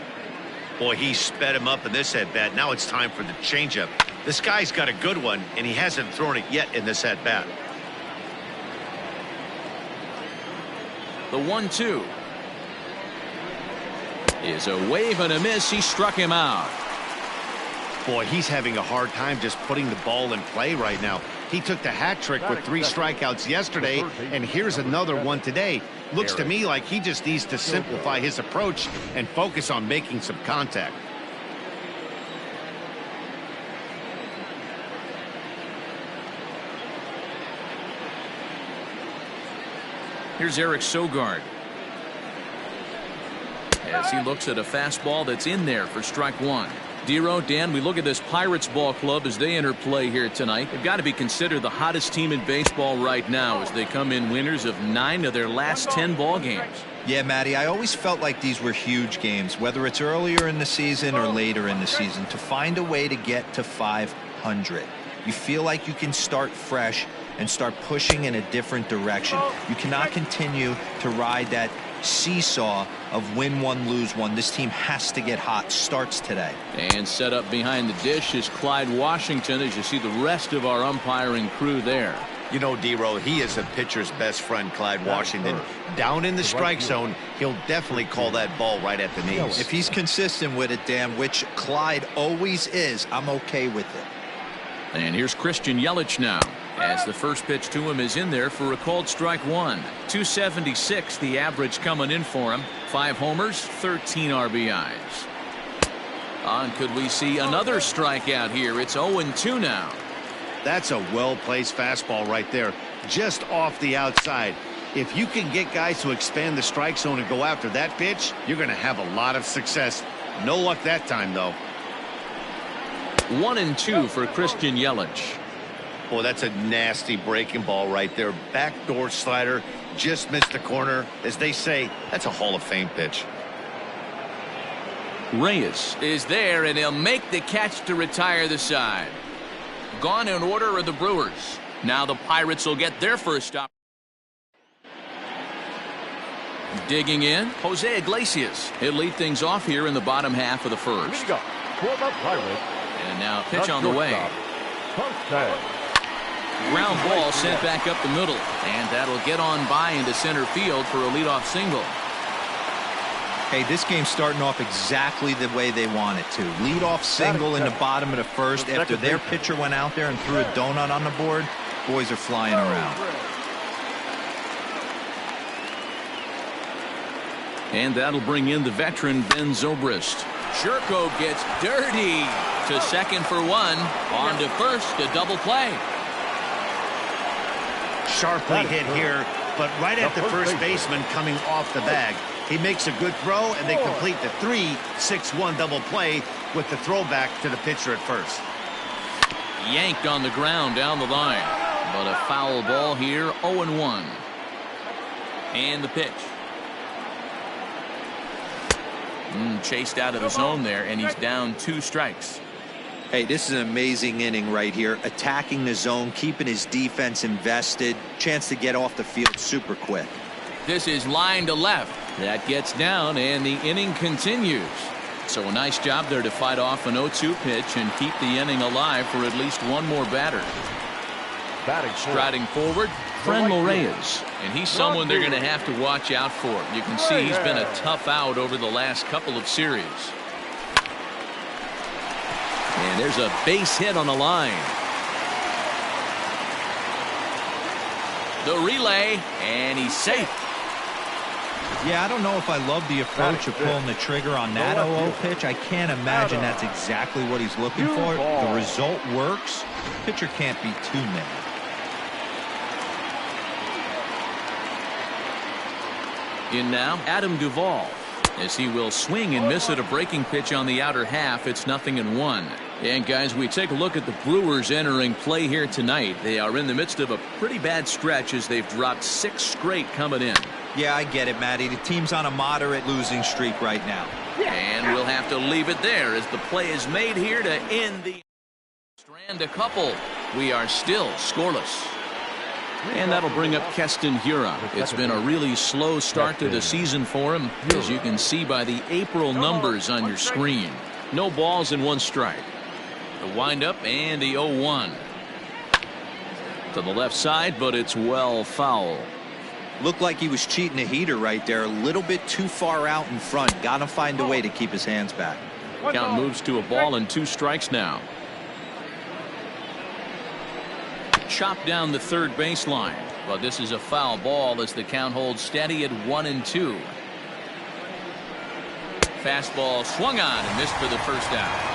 Boy, he sped him up in this at-bat. Now it's time for the changeup. This guy's got a good one, and he hasn't thrown it yet in this at-bat. The 1-2 is a wave and a miss. He struck him out. Boy, he's having a hard time just putting the ball in play right now. He took the hat trick with 3 strikeouts yesterday, and here's another one today. Looks to me like he just needs to simplify his approach and focus on making some contact. Here's Eric Sogard as he looks at a fastball that's in there for strike 1. Dero, Dan, we look at this Pirates ball club as they enter play here tonight. They've got to be considered the hottest team in baseball right now as they come in winners of 9 of their last 10 ball games. Yeah, Matty, I always felt like these were huge games, whether it's earlier in the season or later in the season, to find a way to get to 500. You feel like you can start fresh and start pushing in a different direction. You cannot continue to ride that seesaw of win one, lose one. This team has to get hot. Starts today. And set up behind the dish is Clyde Washington as you see the rest of our umpiring crew there. You know, D-Row, he is a pitcher's best friend, Clyde Washington. Down in the strike zone, he'll definitely call that ball right at the knees. If he's consistent with it, Dan, which Clyde always is, I'm okay with it. And here's Christian Yelich now, as the first pitch to him is in there for a called strike 1. 276 the average coming in for him. 5 homers, 13 RBIs. And could we see another strikeout here? It's 0-2 now. That's a well-placed fastball right there, just off the outside. If you can get guys to expand the strike zone and go after that pitch, you're going to have a lot of success. No luck that time, though. 1-2 for Christian Yelich. Boy, that's a nasty breaking ball right there. Backdoor slider, just missed the corner. As they say, that's a Hall of Fame pitch. Reyes is there, and he'll make the catch to retire the side. Gone in order are the Brewers. Now the Pirates will get their first stop. Digging in, Jose Iglesias. He'll lead things off here in the bottom half of the first. And now pitch on the way. Ground ball sent back up the middle, and that'll get on by into center field for a leadoff single. Hey, this game's starting off exactly the way they want it to. Leadoff single in the bottom of the first after their pitcher went out there and threw a donut on the board. Boys are flying around. And that'll bring in the veteran Ben Zobrist. Sherko gets dirty to second for 1. On to first, a double play. Sharply hit here, but right at the first baseman coming off the bag. He makes a good throw, and they complete the 3-6-1 double play with the throwback to the pitcher at first. Yanked on the ground down the line, but a foul ball here. 0-1. And the pitch. Chased out of the zone there, and he's down 2 strikes. Hey, this is an amazing inning right here. Attacking the zone, keeping his defense invested. Chance to get off the field super quick. This is line to left. That gets down, and the inning continues. So a nice job there to fight off an 0-2 pitch and keep the inning alive for at least one more batter. Striding forward, Franmil Reyes. And he's someone they're going to have to watch out for. You can see he's been a tough out over the last couple of series. And there's a base hit on the line. The relay, and he's safe. Yeah, I don't know if I love the approach of pulling the trigger on that 0-0 pitch. I can't imagine that's exactly what he's looking for. The result works. Pitcher can't be too mad. In now, Adam Duvall, as he will swing and miss at a breaking pitch on the outer half. It's 0-1. And guys, we take a look at the Brewers entering play here tonight. They are in the midst of a pretty bad stretch as they've dropped 6 straight coming in. Yeah, I get it, Matty. The team's on a moderate losing streak right now. And we'll have to leave it there as the play is made here to end the strand a couple. We are still scoreless. And that'll bring up Keston Hiura. It's been a really slow start to the season for him, as you can see by the April numbers on your screen. No balls and 1 strike. The windup and the 0-1. To the left side, but it's well foul. Looked like he was cheating a heater right there. A little bit too far out in front. Got to find a way to keep his hands back. Count moves to a ball and 2 strikes now. Chopped down the third baseline, but this is a foul ball as the count holds steady at 1-2. Fastball swung on and missed for the first out.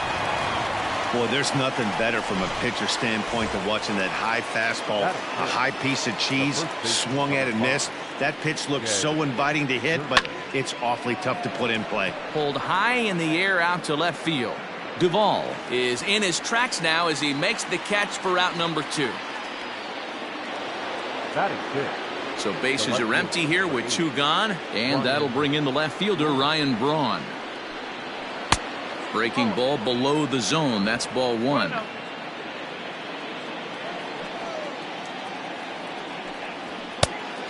Boy, there's nothing better from a pitcher standpoint than watching that high fastball, a high piece of cheese, swung at and missed. That pitch looks so inviting to hit, but it's awfully tough to put in play. Pulled high in the air out to left field. Duvall is in his tracks now as he makes the catch for out number 2. So bases are empty here with 2 gone, and that'll bring in the left fielder Ryan Braun. Breaking ball below the zone. That's ball 1.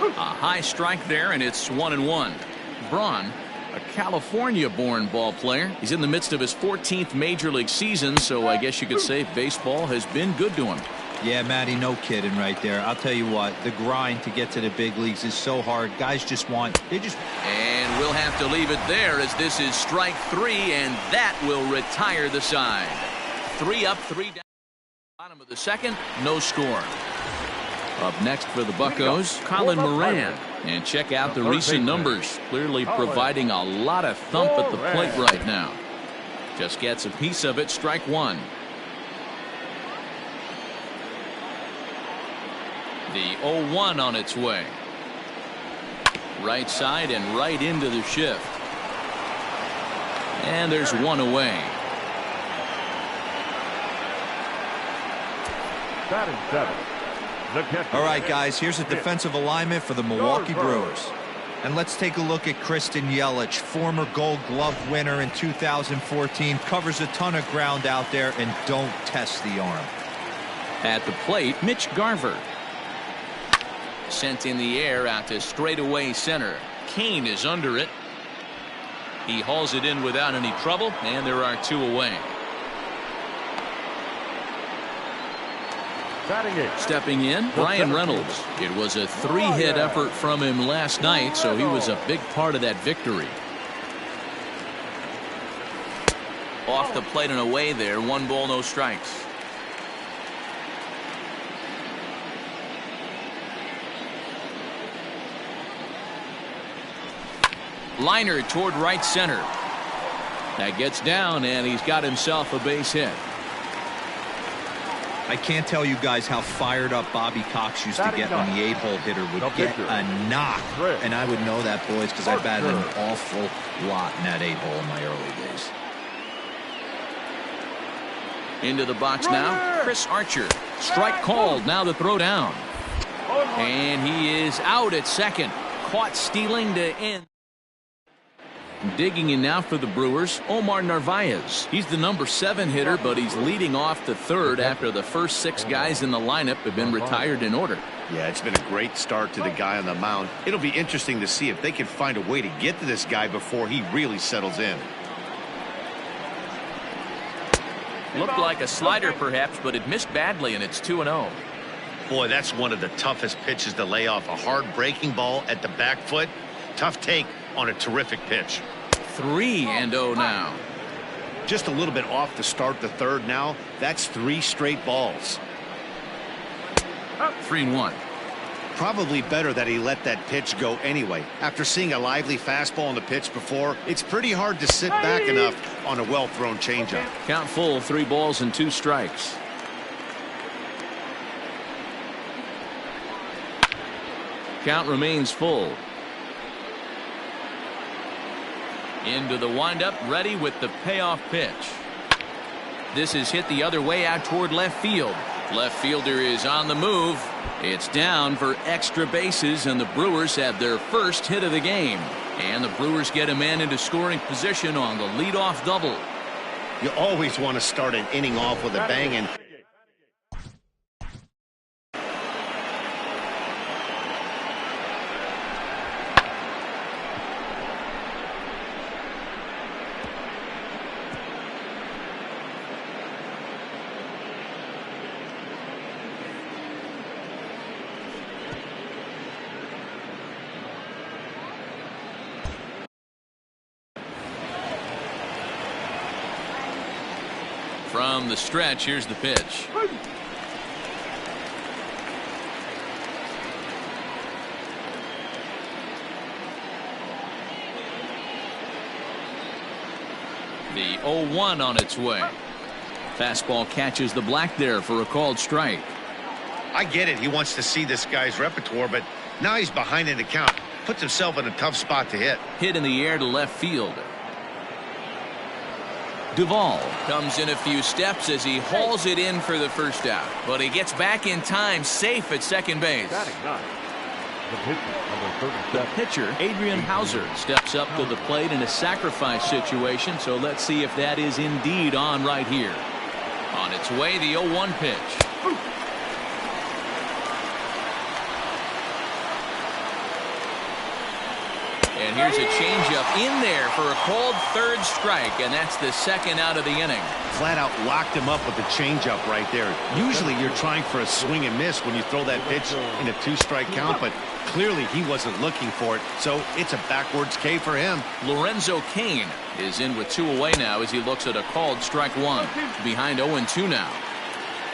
A high strike there, and it's 1-1. Braun, a California-born ball player. He's in the midst of his 14th major league season, so I guess you could say baseball has been good to him. Yeah, Matty, no kidding right there. I'll tell you what, the grind to get to the big leagues is so hard. Guys just want, And we'll have to leave it there as this is strike 3, and that will retire the side. 3 up, 3 down. Bottom of the second, no score. Up next for the Buccos, Colin Moran. And check out the recent numbers. Clearly providing a lot of thump at the plate right now. Just gets a piece of it, strike 1. The 0-1 on its way. Right side and right into the shift. And there's 1 away. Batting 7. All right, guys, here's a defensive alignment for the Milwaukee Brewers. And let's take a look at Christian Yelich, former Gold Glove winner in 2014. Covers a ton of ground out there and don't test the arm. At the plate, Mitch Garver. Sent in the air out to straightaway center. Kane is under it. He hauls it in without any trouble, and there are 2 away. Stepping in, Brian Reynolds. It was a 3-hit effort from him last night, so he was a big part of that victory. Off the plate and away there. 1 ball, no strikes. Liner toward right center. That gets down, and he's got himself a base hit. I can't tell you guys how fired up Bobby Cox used to get when the 8-hole hitter would get a knock. And I would know that, boys, because I batted an awful lot in that 8-hole in my early days. Into the box now, Chris Archer. Strike called, now the throw down. And he is out at second. Caught stealing to end. Digging in now for the Brewers, Omar Narvaez. He's the number 7 hitter, but he's leading off the third after the first 6 guys in the lineup have been retired in order. Yeah, it's been a great start to the guy on the mound. It'll be interesting to see if they can find a way to get to this guy before he really settles in. Looked like a slider perhaps, but it missed badly, and it's 2-0. Boy, that's one of the toughest pitches to lay off. A hard breaking ball at the back foot. Tough take on a terrific pitch. 3-0 now. Just a little bit off to start the third now. That's 3 straight balls. 3-1. probably better that he let that pitch go anyway. After seeing a lively fastball on the pitch before, it's pretty hard to sit back enough on a well-thrown changeup. Count full, 3 balls and 2 strikes. Count remains full. Into the windup, ready with the payoff pitch. This is hit the other way out toward left field. Left fielder is on the move. It's down for extra bases, and the Brewers have their first hit of the game. And the Brewers get a man into scoring position on the leadoff double. You always want to start an inning off with a bang, and from the stretch, here's the pitch. The 0-1 on its way. Fastball catches the black there for a called strike. I get it. He wants to see this guy's repertoire, but now he's behind in the count. Puts himself in a tough spot to hit. Hit in the air to left field. Duvall comes in a few steps as he hauls it in for the first out, but he gets back in time, safe at second base. The pitcher, Adrian Hauser, steps up to the plate in a sacrifice situation, so let's see if that is indeed on right here. On its way, the 0-1 pitch. And here's a changeup in there for a called third strike, and that's the second out of the inning. Flat out locked him up with the changeup right there. Usually you're trying for a swing and miss when you throw that pitch in a 2-strike count, but clearly he wasn't looking for it, so it's a backwards K for him. Lorenzo Cain is in with 2 away now as he looks at a called strike 1. Behind 0-2 now.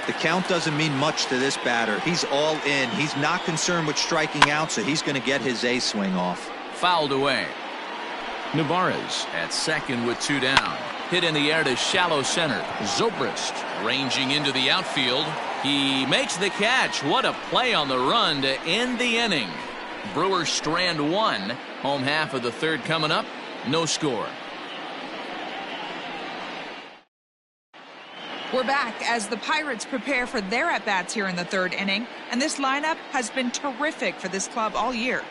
The count doesn't mean much to this batter. He's all in. He's not concerned with striking out, so he's going to get his A swing off. Fouled away. Navarez at second with 2 down. Hit in the air to shallow center. Zobrist ranging into the outfield. He makes the catch. What a play on the run to end the inning. Brewers strand 1. Home half of the third coming up. No score. We're back as the Pirates prepare for their at-bats here in the third inning, and this lineup has been terrific for this club all year.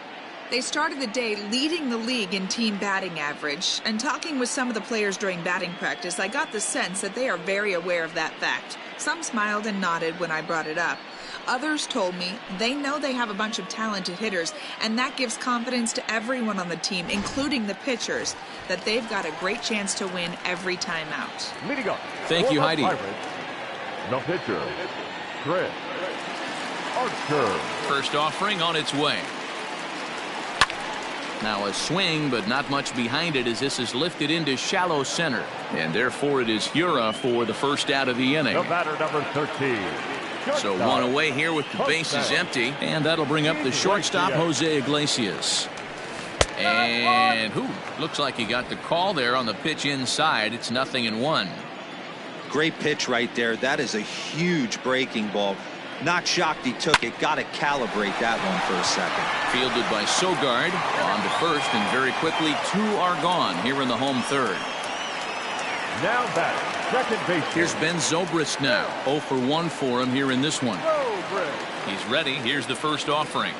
They started the day leading the league in team batting average, and talking with some of the players during batting practice, I got the sense that they are very aware of that fact. Some smiled and nodded when I brought it up. Others told me they know they have a bunch of talented hitters, and that gives confidence to everyone on the team, including the pitchers, that they've got a great chance to win every time out. Thank you, Heidi. The pitcher, Chris Archer. First offering on its way. Now a swing, but not much behind it as this is lifted into shallow center. And therefore it is Hura for the first out of the inning. The batter, number 13. So 1 away here with the bases empty. And that'll bring up the shortstop, Jose Iglesias. And looks like he got the call there on the pitch inside. It's 0-1. Great pitch right there. That is a huge breaking ball. Not shocked he took it. Got to calibrate that one for a second. Fielded by Sogard on to first, and very quickly 2 are gone here in the home third. Now back, second base. Here's Ben Zobrist now. 0 for 1 for him here in this one. He's ready. Here's the first offering.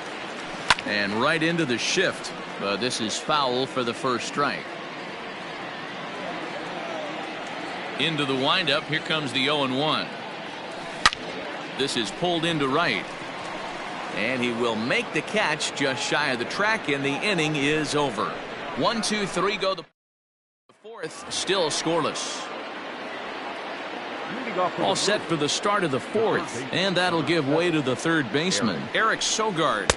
And right into the shift. But this is foul for the first strike. Into the windup. Here comes the 0-1. This is pulled into right. And he will make the catch just shy of the track, and the inning is over. 1, 2, 3 go the fourth, still scoreless. All set for the start of the fourth, and that'll give way to the third baseman, Eric Sogard.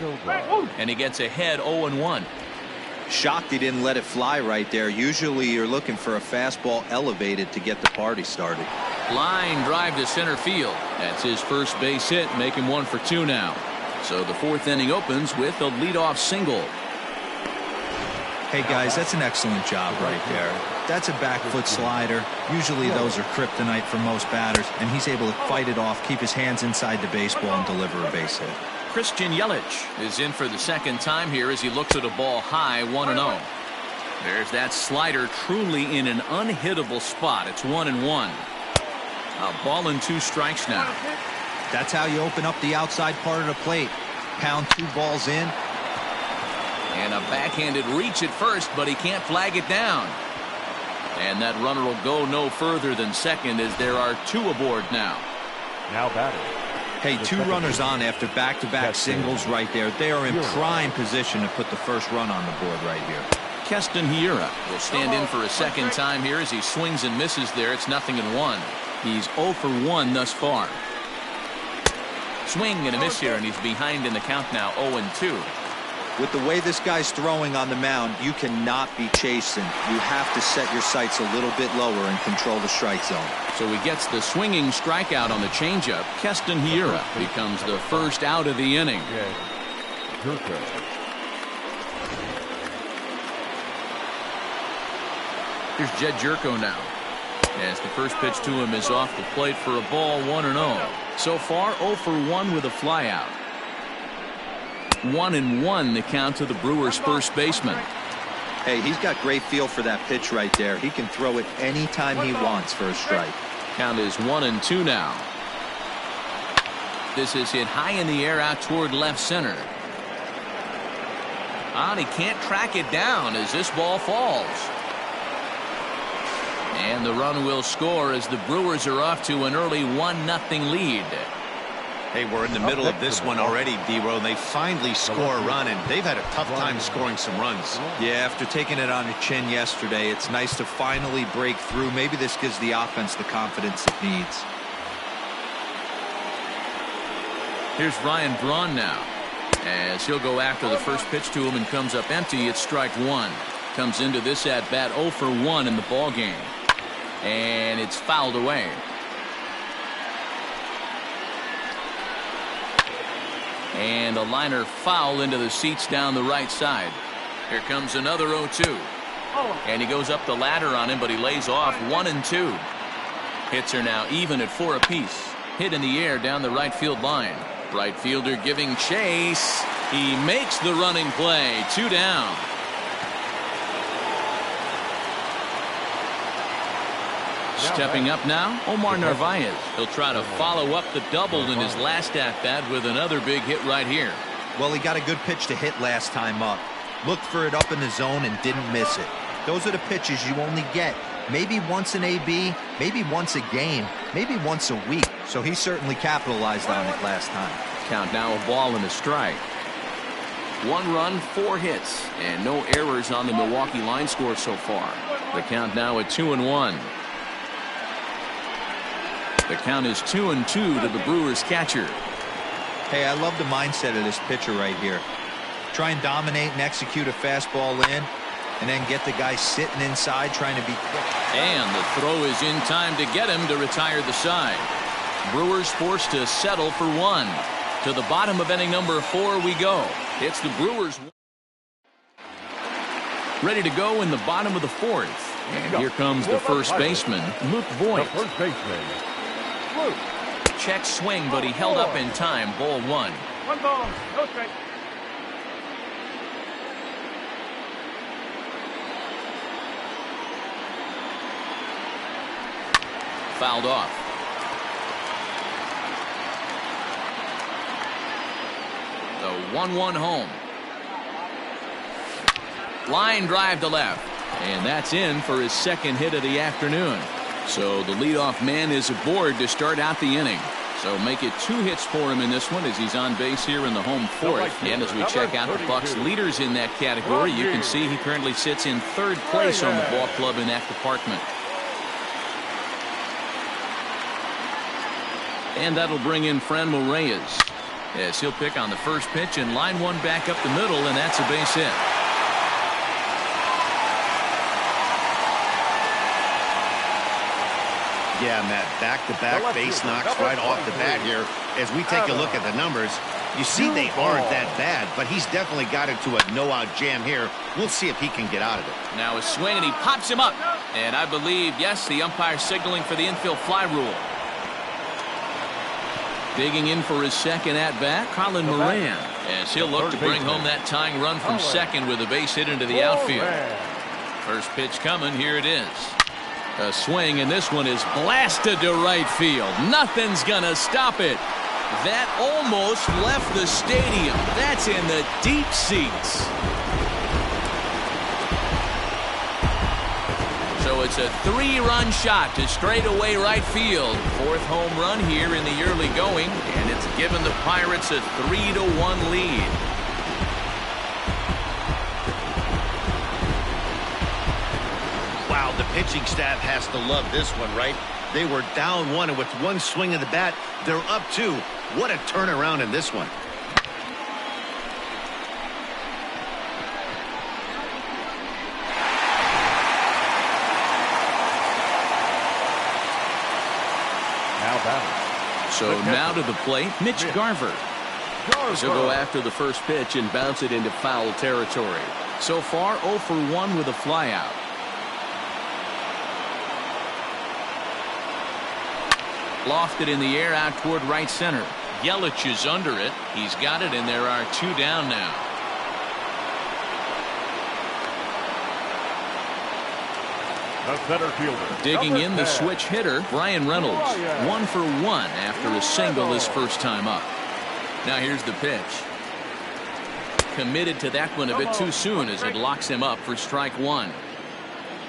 And he gets ahead 0-1. Shocked he didn't let it fly right there. Usually you're looking for a fastball elevated to get the party started. Line drive to center field. That's his first base hit, make him 1 for 2 now. So the fourth inning opens with a leadoff single. Hey guys, that's an excellent job right there. That's a back foot slider. Usually those are kryptonite for most batters, and he's able to fight it off, keep his hands inside the baseball, and deliver a base hit. Christian Yelich is in for the second time here as he looks at a ball high, 1-0. There's that slider, truly in an unhittable spot. It's 1-1. A ball and 2 strikes now. That's how you open up the outside part of the plate. Pound 2 balls in. And a backhanded reach at first, but he can't flag it down. And that runner will go no further than second as there are 2 aboard now. Now batting. Hey, 2 runners on after back-to-back singles right there. They are in prime position to put the first run on the board right here. Keston Hiura will stand in for a second time here as he swings and misses there. It's 0-1. He's 0 for 1 thus far. Swing and a miss here, and he's behind in the count now, 0-2. With the way this guy's throwing on the mound, you cannot be chasing. You have to set your sights a little bit lower and control the strike zone. So he gets the swinging strikeout on the changeup. Keston Hiura becomes the first out of the inning. Here's Jed Jerko now, as the first pitch to him is off the plate for a ball, 1-0. So far 0 for 1 with a flyout. 1-1 the count to the Brewers' first baseman. Hey, he's got great feel for that pitch right there. He can throw it anytime he wants for a strike. Count is 1-2 now. This is hit high in the air out toward left center. And he can't track it down as this ball falls. And the run will score as the Brewers are off to an early 1-0 lead. Hey, we're in the middle of this one already, D-Row. They finally score a run, and they've had a tough time scoring some runs. Yeah, after taking it on the chin yesterday, it's nice to finally break through. Maybe this gives the offense the confidence it needs. Here's Ryan Braun now, as he'll go after the first pitch to him and comes up empty. It's strike 1. Comes into this at bat 0 for 1 in the ball game. And it's fouled away. And a liner foul into the seats down the right side. Here comes another 0-2. And he goes up the ladder on him, but he lays off 1-2. Hits are now even at 4 apiece. Hit in the air down the right field line. Right fielder giving chase. He makes the running play. 2 down. Stepping up now, Omar Narvaez. He'll try to follow up the double in his last at-bat with another big hit right here. Well, he got a good pitch to hit last time up. Looked for it up in the zone and didn't miss it. Those are the pitches you only get maybe once an AB, maybe once a game, maybe once a week. So he certainly capitalized on it last time. Count now a ball and a strike. 1 run, 4 hits, and no errors on the Milwaukee line score so far. The count now at 2-1. The count is 2-2 to the Brewers catcher. Hey, I love the mindset of this pitcher right here. Try and dominate and execute a fastball in, and then get the guy sitting inside trying to be quick. And the throw is in time to get him to retire the side. Brewers forced to settle for 1. To the bottom of inning number 4 we go. It's the Brewers ready to go in the bottom of the 4th. And here comes the first baseman, Luke Voigt. Check swing, but he held up in time. Ball 1. 1 ball, no strike. Fouled off. The 1-1 home. Line drive to left. And that's in for his second hit of the afternoon. So the leadoff man is aboard to start out the inning. So make it 2 hits for him in this one as he's on base here in the home 4th. And as we check out the Bucks leaders in that category, you can see he currently sits in 3rd place on the ball club in that department. And that'll bring in Franmil Reyes, as he'll pick on the first pitch and line one back up the middle, and that's a base hit. Yeah, Matt, back-to-back base knocks right off the bat here. As we take a look at the numbers, you see they aren't that bad, but he's definitely got into a no-out jam here. We'll see if he can get out of it. Now a swing, and he pops him up. And I believe, yes, the umpire signaling for the infield fly rule. Digging in for his second at-bat, Colin Moran, as he'll look to bring home that tying run from second with a base hit into the outfield. First pitch coming, here it is. A swing, and this one is blasted to right field. Nothing's gonna stop it. That almost left the stadium. That's in the deep seats. So it's a 3-run shot to straightaway right field. Fourth home run here in the early going, and it's given the Pirates a 3-1 lead. Wow, the pitching staff has to love this one, right? They were down 1, and with one swing of the bat, they're up 2. What a turnaround in this one. So now to the plate, Mitch Garver. He'll go after the first pitch and bounce it into foul territory. So far, 0 for 1 with a flyout. Lofted in the air out toward right center. Yelich is under it. He's got it, and there are 2 down now. The center fielder. Digging in, the switch hitter, Brian Reynolds. 1 for 1 after a single his first time up. Now here's the pitch. Committed to that one a bit too soon as it locks him up for strike 1.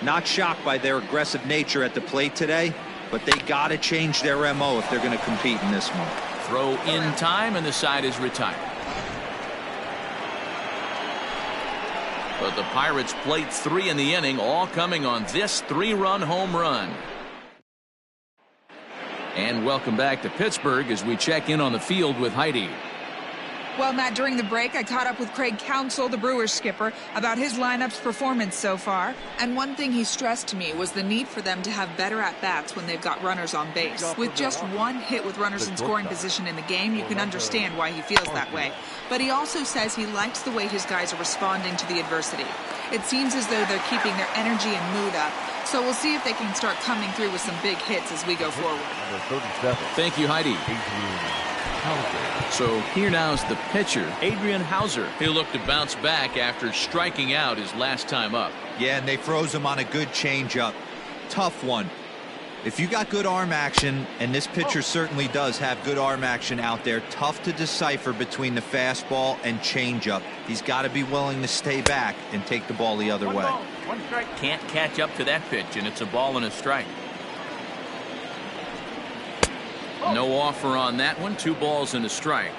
Not shocked by their aggressive nature at the plate today, but they got to change their MO if they're going to compete in this one. Throw in time, and the side is retired. But the Pirates plate 3 in the inning, all coming on this 3-run home run. And welcome back to Pittsburgh as we check in on the field with Heidi. Well, Matt, during the break, I caught up with Craig Counsell, the Brewers skipper, about his lineup's performance so far. And one thing he stressed to me was the need for them to have better at-bats when they've got runners on base. With just 1 hit with runners in scoring position in the game, you can understand why he feels that way. But he also says he likes the way his guys are responding to the adversity. It seems as though they're keeping their energy and mood up. So we'll see if they can start coming through with some big hits as we go forward. Thank you, Heidi. So here now is the pitcher, Adrian Hauser. He'll look to bounce back after striking out his last time up. Yeah, and they froze him on a good changeup. Tough one. If you got good arm action, and this pitcher certainly does have good arm action out there, tough to decipher between the fastball and changeup. He's got to be willing to stay back and take the ball the other way. Can't catch up to that pitch, and it's a ball and a strike. No offer on that one. 2 balls and a strike.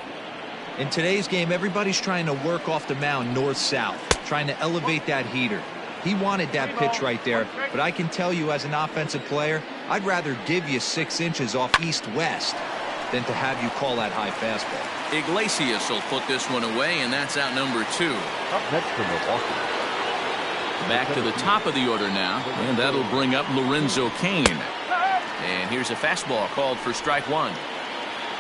In today's game, everybody's trying to work off the mound north-south, trying to elevate that heater. He wanted that pitch right there, but I can tell you as an offensive player, I'd rather give you 6 inches off east-west than to have you call that high fastball. Iglesias will put this one away, and that's out number 2. Up next for Milwaukee. Back to the top of the order now, and that'll bring up Lorenzo Cain. And here's a fastball called for strike 1.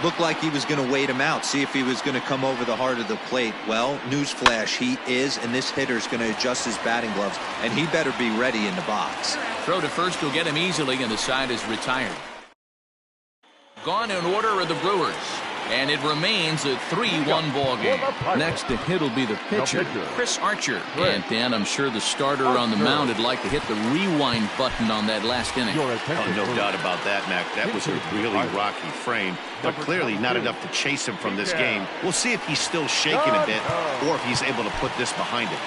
Looked like he was going to wait him out, see if he was going to come over the heart of the plate. Well, newsflash, he is, and this hitter's going to adjust his batting gloves, and he better be ready in the box. Throw to first will get him easily, and the side is retired. Gone in order are the Brewers, and it remains a 3-1 ball game. Next to hit will be the pitcher, Chris Archer. And Dan, I'm sure the starter on the mound would like to hit the rewind button on that last inning. Oh, no doubt about that, Mac. That was a really rocky frame, but clearly not enough to chase him from this game. We'll see if he's still shaking a bit or if he's able to put this behind him.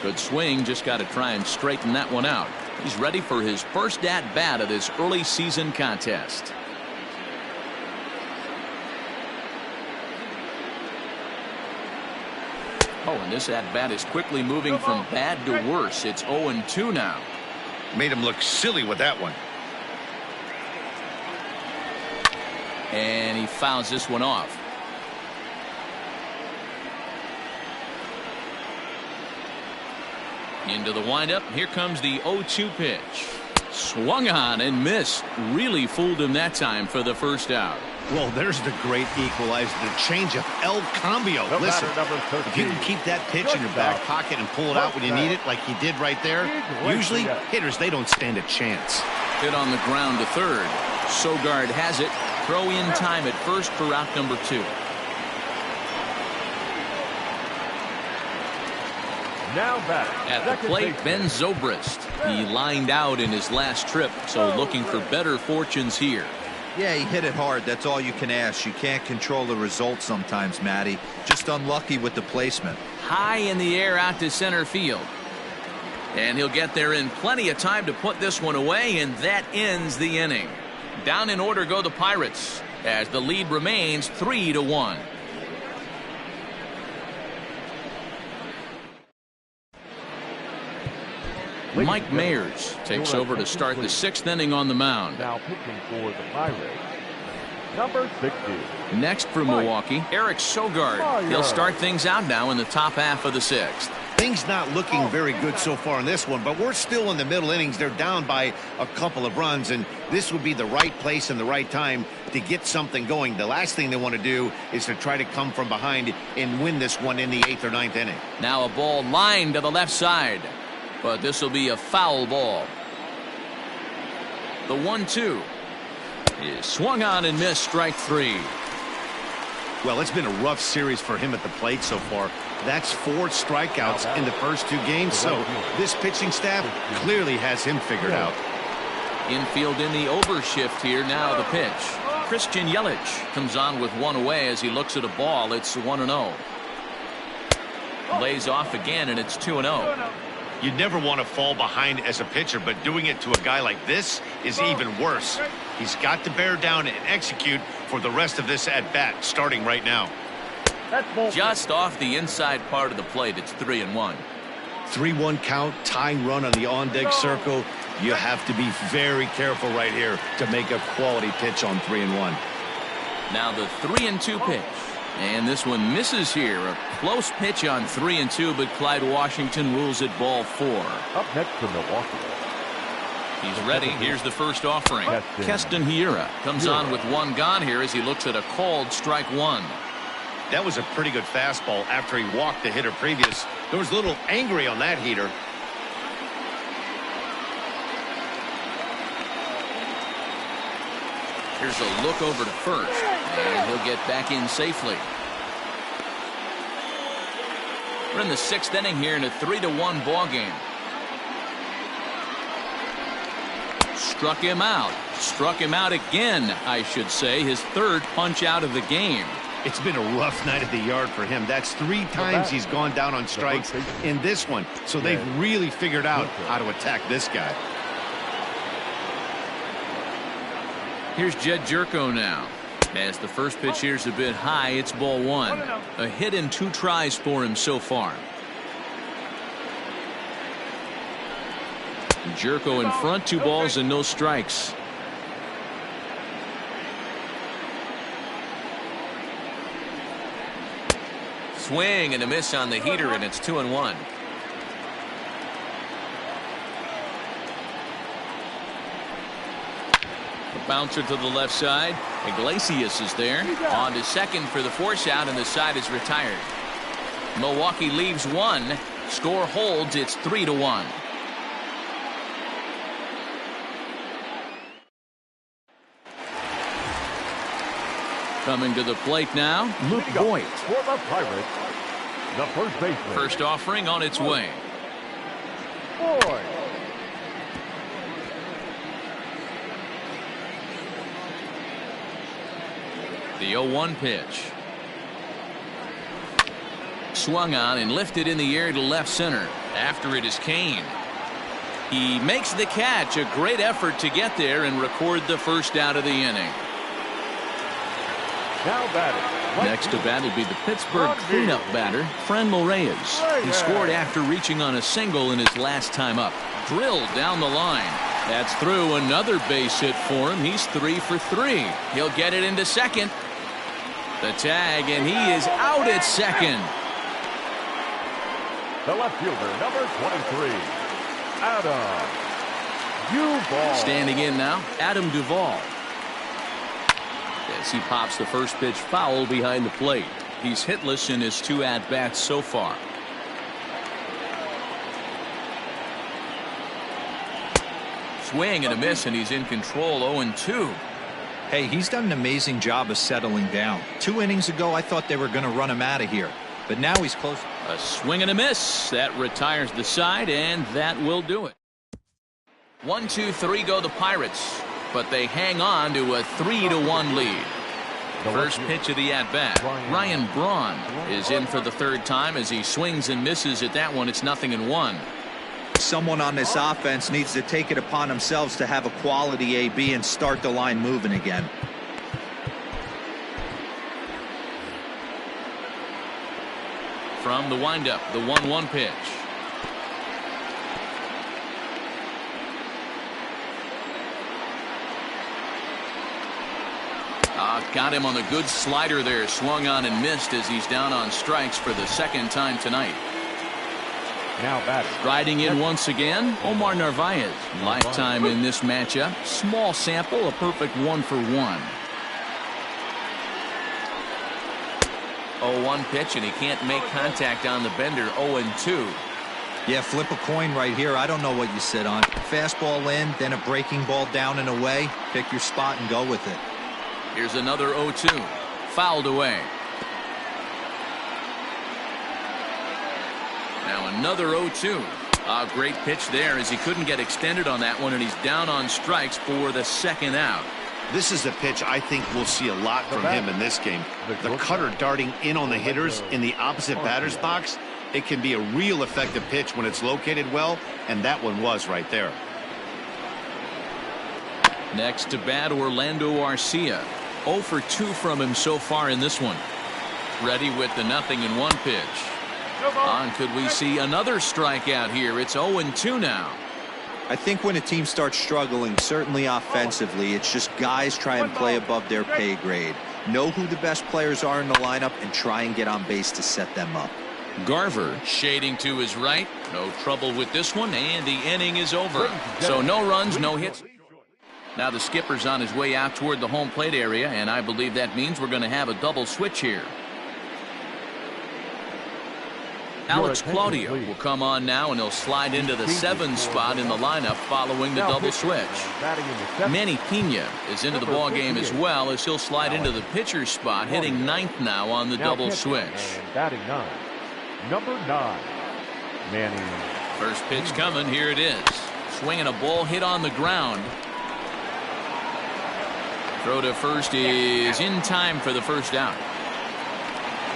Good swing, just got to try and straighten that one out. He's ready for his first at-bat of this early season contest. Oh, and this at-bat is quickly moving from bad to worse. It's 0-2 now. Made him look silly with that one. And he fouls this one off. Into the windup. Here comes the 0-2 pitch. Swung on and missed. Really fooled him that time for the first out. Well, there's the great equalizer, the change of El Cambio. Listen, if you can keep that pitch in your back pocket and pull it out when you need it, like he did right there, usually hitters, they don't stand a chance. Hit on the ground to third. Sogard has it. Throw in time at first for out number 2. Now back at the plate, Ben Zobrist. He lined out in his last trip, so looking for better fortunes here. Yeah, he hit it hard. That's all you can ask. You can't control the result sometimes, Matty. Just unlucky with the placement. High in the air out to center field. And he'll get there in plenty of time to put this one away, and that ends the inning. Down in order go the Pirates, as the lead remains 3-1. Mike Mayers takes over to start the 6th inning on the mound. Now pitching for the Pirates, number 60. Next for Milwaukee, Eric Sogard. He'll start things out now in the top half of the 6th. Things not looking very good so far in this one, but we're still in the middle innings. They're down by a couple of runs, and this would be the right place and the right time to get something going. The last thing they want to do is to try to come from behind and win this one in the 8th or 9th inning. Now a ball lined to the left side, but this will be a foul ball. The 1-2 is swung on and missed. Strike 3. Well, it's been a rough series for him at the plate so far. That's 4 strikeouts in the first 2 games, so this pitching staff clearly has him figured out. Infield in the overshift here. Now the pitch. Christian Yelich comes on with one away as he looks at a ball. It's 1-0. Lays off again, and it's 2-0. You'd never want to fall behind as a pitcher, but doing it to a guy like this is even worse. He's got to bear down and execute for the rest of this at-bat, starting right now. Just off the inside part of the plate. It's 3-1. 3-1 count, tying run on the on-deck circle. You have to be very careful right here to make a quality pitch on 3-1. Now the 3-2 pitch. And this one misses here. A close pitch on 3-2, but Clyde Washington rules it ball 4. Up next for Milwaukee. He's ready. Here's the first offering. Keston Hiura comes on with one gone here as he looks at a called strike 1. That was a pretty good fastball after he walked the hitter previous. There was a little angry on that heater. Here's a look over to first, and he'll get back in safely. We're in the 6th inning here in a 3-1 ball game. Struck him out. Struck him out again, I should say. His 3rd punch out of the game. It's been a rough night at the yard for him. That's 3 times he's gone down on strikes in this one. So they've really figured out how to attack this guy. Here's Jed Jerko now. As the first pitch here's a bit high, it's ball 1. A hit in 2 tries for him so far. Jerko in front, 2 balls and no strikes. Swing and a miss on the heater, and it's 2-1. The bouncer to the left side. Iglesias is there. On to second for the force out, and the side is retired. Milwaukee leaves 1. Score holds. It's 3-1. Coming to the plate now, Luke Voigt. For the Pirates, the first baseman. First offering on its way. Voigt. The 0-1 pitch. Swung on and lifted in the air to left center. After it is Kane. He makes the catch. A great effort to get there and record the first out of the inning. Now batting. Next to bat will be the Pittsburgh cleanup batter, Franmil Reyes. He scored after reaching on a single in his last time up. Drilled down the line. That's through. Another base hit for him. He's 3 for 3. He'll get it into second. The tag, and he is out at second. The left fielder, number 23, Adam Duvall. Standing in now, Adam Duvall. As he pops the first pitch foul behind the plate. He's hitless in his 2 at-bats so far. Swing and a miss, and he's in control. 0-2. Hey, he's done an amazing job of settling down. 2 innings ago, I thought they were going to run him out of here. But now he's close. A swing and a miss. That retires the side, and that will do it. 1-2-3 go the Pirates, but they hang on to a 3-1 lead. First pitch of the at-bat. Ryan Braun is in for the 3rd time as he swings and misses at that one. It's 0-1. Someone on this offense needs to take it upon themselves to have a quality AB and start the line moving again. From the windup, the 1-1 pitch. Got him on the good slider there. Swung on and missed as he's down on strikes for the 2nd time tonight. Now batting. Riding in once again, Omar Narvaez. Lifetime in this matchup. Small sample, a perfect 1 for 1. 0-1 pitch, and he can't make contact on the bender. 0-2. Yeah, flip a coin right here. I don't know what you sit on. Fastball in, then a breaking ball down and away. Pick your spot and go with it. Here's another 0-2. Fouled away. Now another 0-2. A great pitch there as he couldn't get extended on that one, and he's down on strikes for the 2nd out. This is a pitch I think we'll see a lot from him in this game. The cutter darting in on the hitters in the opposite batter's box. It can be a real effective pitch when it's located well, and that one was right there. Next to bat, Orlando Arcia. 0 for 2 from him so far in this one. Ready with the 0-1 pitch. On, could we see another strikeout here? It's 0-2 now. I think when a team starts struggling, certainly offensively, it's just guys try and play above their pay grade. Know who the best players are in the lineup and try and get on base to set them up. Garver shading to his right. No trouble with this one, and the inning is over. So no runs, no hits. Now the skipper's on his way out toward the home plate area, and I believe that means we're going to have a double switch here. Alex Claudio will come on now, and he'll slide into the 7 spot in the lineup following the double switch. Manny Pena is into the ball game as well, as he'll slide into the pitcher's spot, hitting 9th now on the double switch. Batting 9, number 9, Manny. First pitch coming. Here it is. Swinging a ball hit on the ground. Throw to first is in time for the 1st out.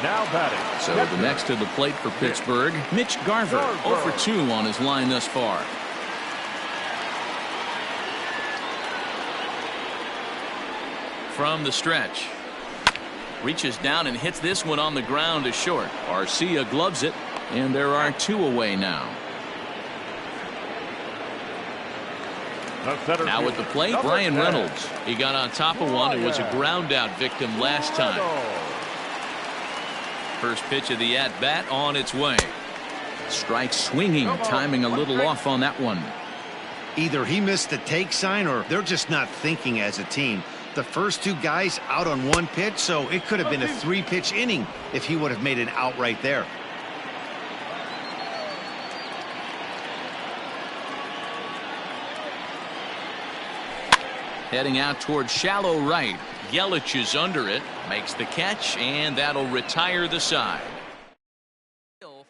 Now batting. So the next to the plate for Pittsburgh, Mitch Garver. 0 for 2 on his line thus far. From the stretch. Reaches down and hits this one on the ground to short. Arcia gloves it, and there are 2 away now. Now at the plate, Brian Reynolds. He got on top of one. It was a ground out victim last time. First pitch of the at-bat on its way. Strike swinging, timing a little off on that one. Either he missed the take sign or they're just not thinking as a team. The first 2 guys out on 1 pitch, so it could have been a 3-pitch inning if he would have made an out right there. Heading out towards shallow right. Yelich is under it, makes the catch, and that'll retire the side.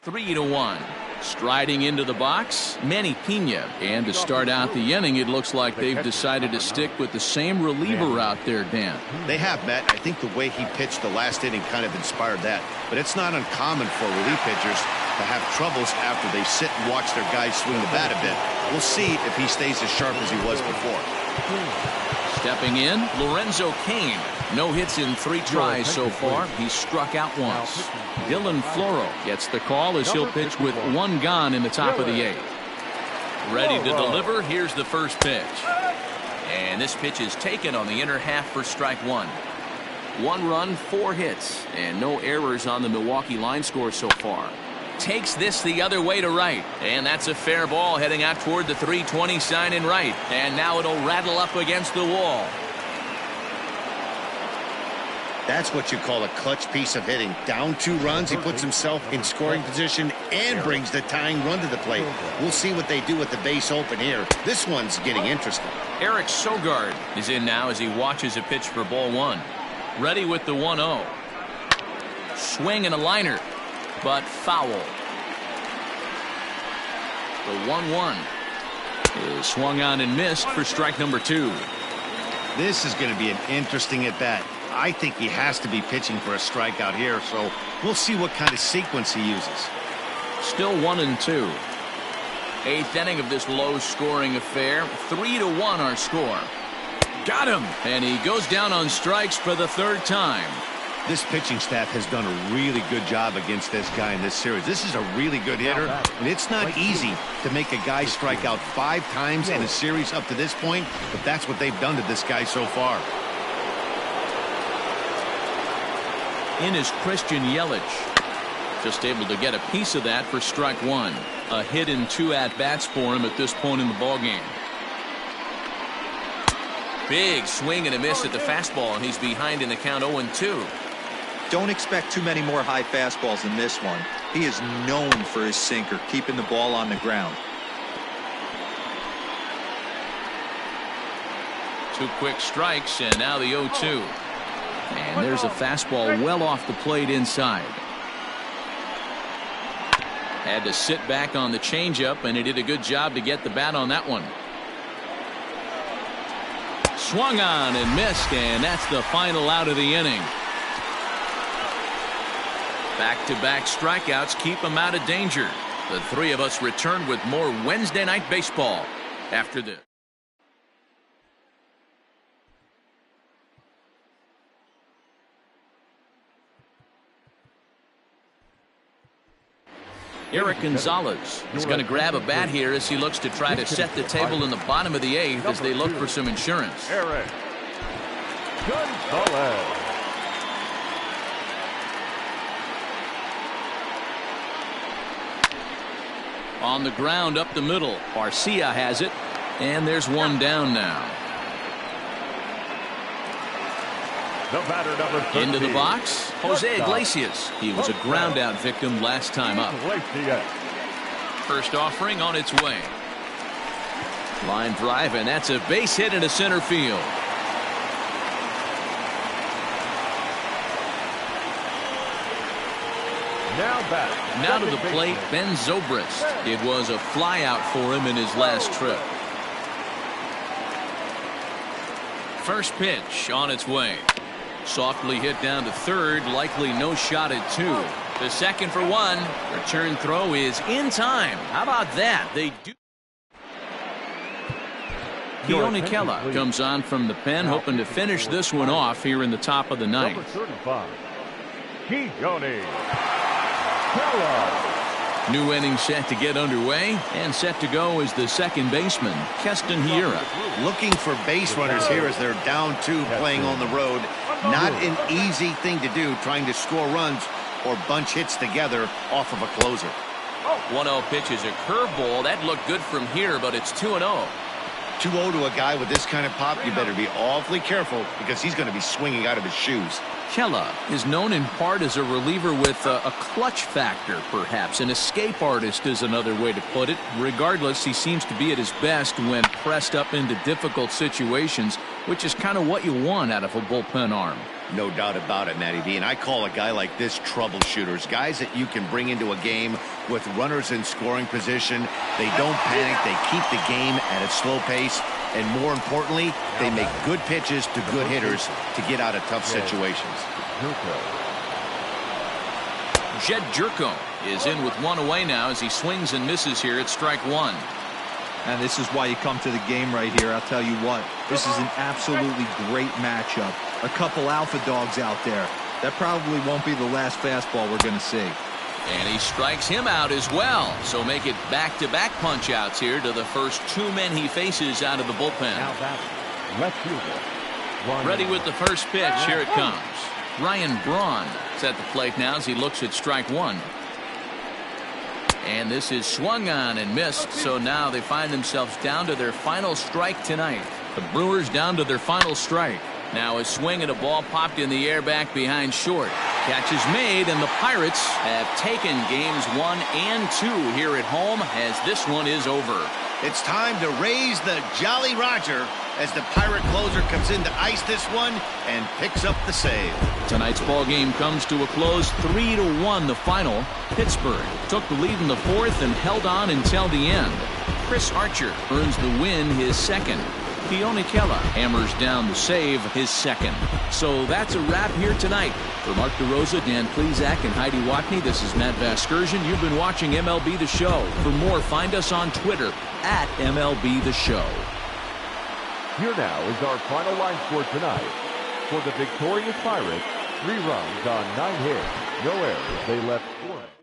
3-1. Striding into the box, Manny Pena. And to start out the inning, it looks like they've decided to stick with the same reliever out there, Dan. They have, Matt. I think the way he pitched the last inning kind of inspired that. But it's not uncommon for relief pitchers to have troubles after they sit and watch their guys swing the bat a bit. We'll see if he stays as sharp as he was before. Stepping in, Lorenzo Cain. No hits in 3 tries so far. He's struck out once. Dylan Floro gets the call as he'll pitch with 1 gone in the top of the 8th. Ready to deliver. Here's the first pitch. And this pitch is taken on the inner half for strike one. 1 run, 4 hits, and no errors on the Milwaukee line score so far. Takes this the other way to right, and that's a fair ball heading out toward the 320 sign in right, and now it'll rattle up against the wall. That's what you call a clutch piece of hitting. Down 2 runs, he puts himself in scoring position and brings the tying run to the plate. We'll see what they do with the base open here. This one's getting interesting. Eric Sogard is in now as he watches a pitch for ball 1. Ready with the 1-0. Swing and a liner, but foul. The 1-1 is swung on and missed for strike number 2. This is going to be an interesting at-bat. I think he has to be pitching for a strikeout here, so we'll see what kind of sequence he uses. Still 1-2. 8th inning of this low-scoring affair. 3-1 our score. Got him, and he goes down on strikes for the 3rd time. This pitching staff has done a really good job against this guy in this series. This is a really good hitter, and it's not easy to make a guy strike out 5 times in a series up to this point, but that's what they've done to this guy so far. In is Christian Yelich. Just able to get a piece of that for strike 1. A hit in 2 at-bats for him at this point in the ballgame. Big swing and a miss at the fastball, and he's behind in the count 0-2. Don't expect too many more high fastballs than this one. He is known for his sinker, keeping the ball on the ground. 2 quick strikes, and now the 0-2. And there's a fastball well off the plate inside. Had to sit back on the changeup, and he did a good job to get the bat on that one. Swung on and missed, and that's the final out of the inning. Back-to-back strikeouts keep him out of danger. The 3 of us return with more Wednesday Night Baseball after this. Eric Gonzalez is going to grab a bat here as he looks to try to set the table in the bottom of the 8th as they look for some insurance. Eric Gonzalez. On the ground up the middle. Garcia has it, and there's one down now. The batter, number 13. Into the box, Jose Iglesias. He was a ground out victim last time up. First offering on its way. Line drive, and that's a base hit into center field. Now to the plate, Ben Zobrist. It was a fly out for him in his last trip. First pitch on its way. Softly hit down to third, likely no shot at 2. The second for 1. Return throw is in time. How about that? They do. Keone Kela comes on from the pen, hoping to finish this one off here in the top of the 9th. Number 35, Keone Kela. New inning set to get underway, and set to go is the second baseman, Keston Hiura. Looking for base runners here as they're down 2 playing on the road. Not an easy thing to do, trying to score runs or bunch hits together off of a closer. 1-0 pitch is a curveball. That looked good from here, but it's 2-0. 2-0 to a guy with this kind of pop, you better be awfully careful because he's going to be swinging out of his shoes. Kela is known in part as a reliever with a clutch factor, perhaps. An escape artist is another way to put it. Regardless, he seems to be at his best when pressed up into difficult situations, which is kind of what you want out of a bullpen arm. No doubt about it, Matty B. And I call a guy like this troubleshooters. Guys that you can bring into a game with runners in scoring position. They don't panic. They keep the game at a slow pace. And more importantly, they make good pitches to good hitters to get out of tough situations. Jed Jerko is in with 1 away now as he swings and misses here at strike 1. And this is why you come to the game right here. I'll tell you what, this is an absolutely great matchup. A couple alpha dogs out there. That probably won't be the last fastball we're going to see. And he strikes him out as well. So make it back-to-back punch-outs here to the first 2 men he faces out of the bullpen. Now batting, left fielder. Ready with the first pitch. Here it comes. Ryan Braun is at the plate now as he looks at strike one. And this is swung on and missed. So now they find themselves down to their final strike tonight. The Brewers down to their final strike. Now a swing at a ball popped in the air back behind short. Catch is made, and the Pirates have taken games 1 and 2 here at home as this one is over. It's time to raise the Jolly Roger as the Pirate closer comes in to ice this one and picks up the save. Tonight's ball game comes to a close, 3-1 the final. Pittsburgh took the lead in the 4th and held on until the end. Chris Archer earns the win, his second. Keone Kela hammers down the save, his second. So that's a wrap here tonight. For Mark DeRosa, Dan Plesac, and Heidi Watney, this is Matt Vasgersian. You've been watching MLB The Show. For more, find us on Twitter at MLB The Show. Here now is our final line score tonight. For the victorious Pirates, 3 runs on 9 hits, no errors. They left 4.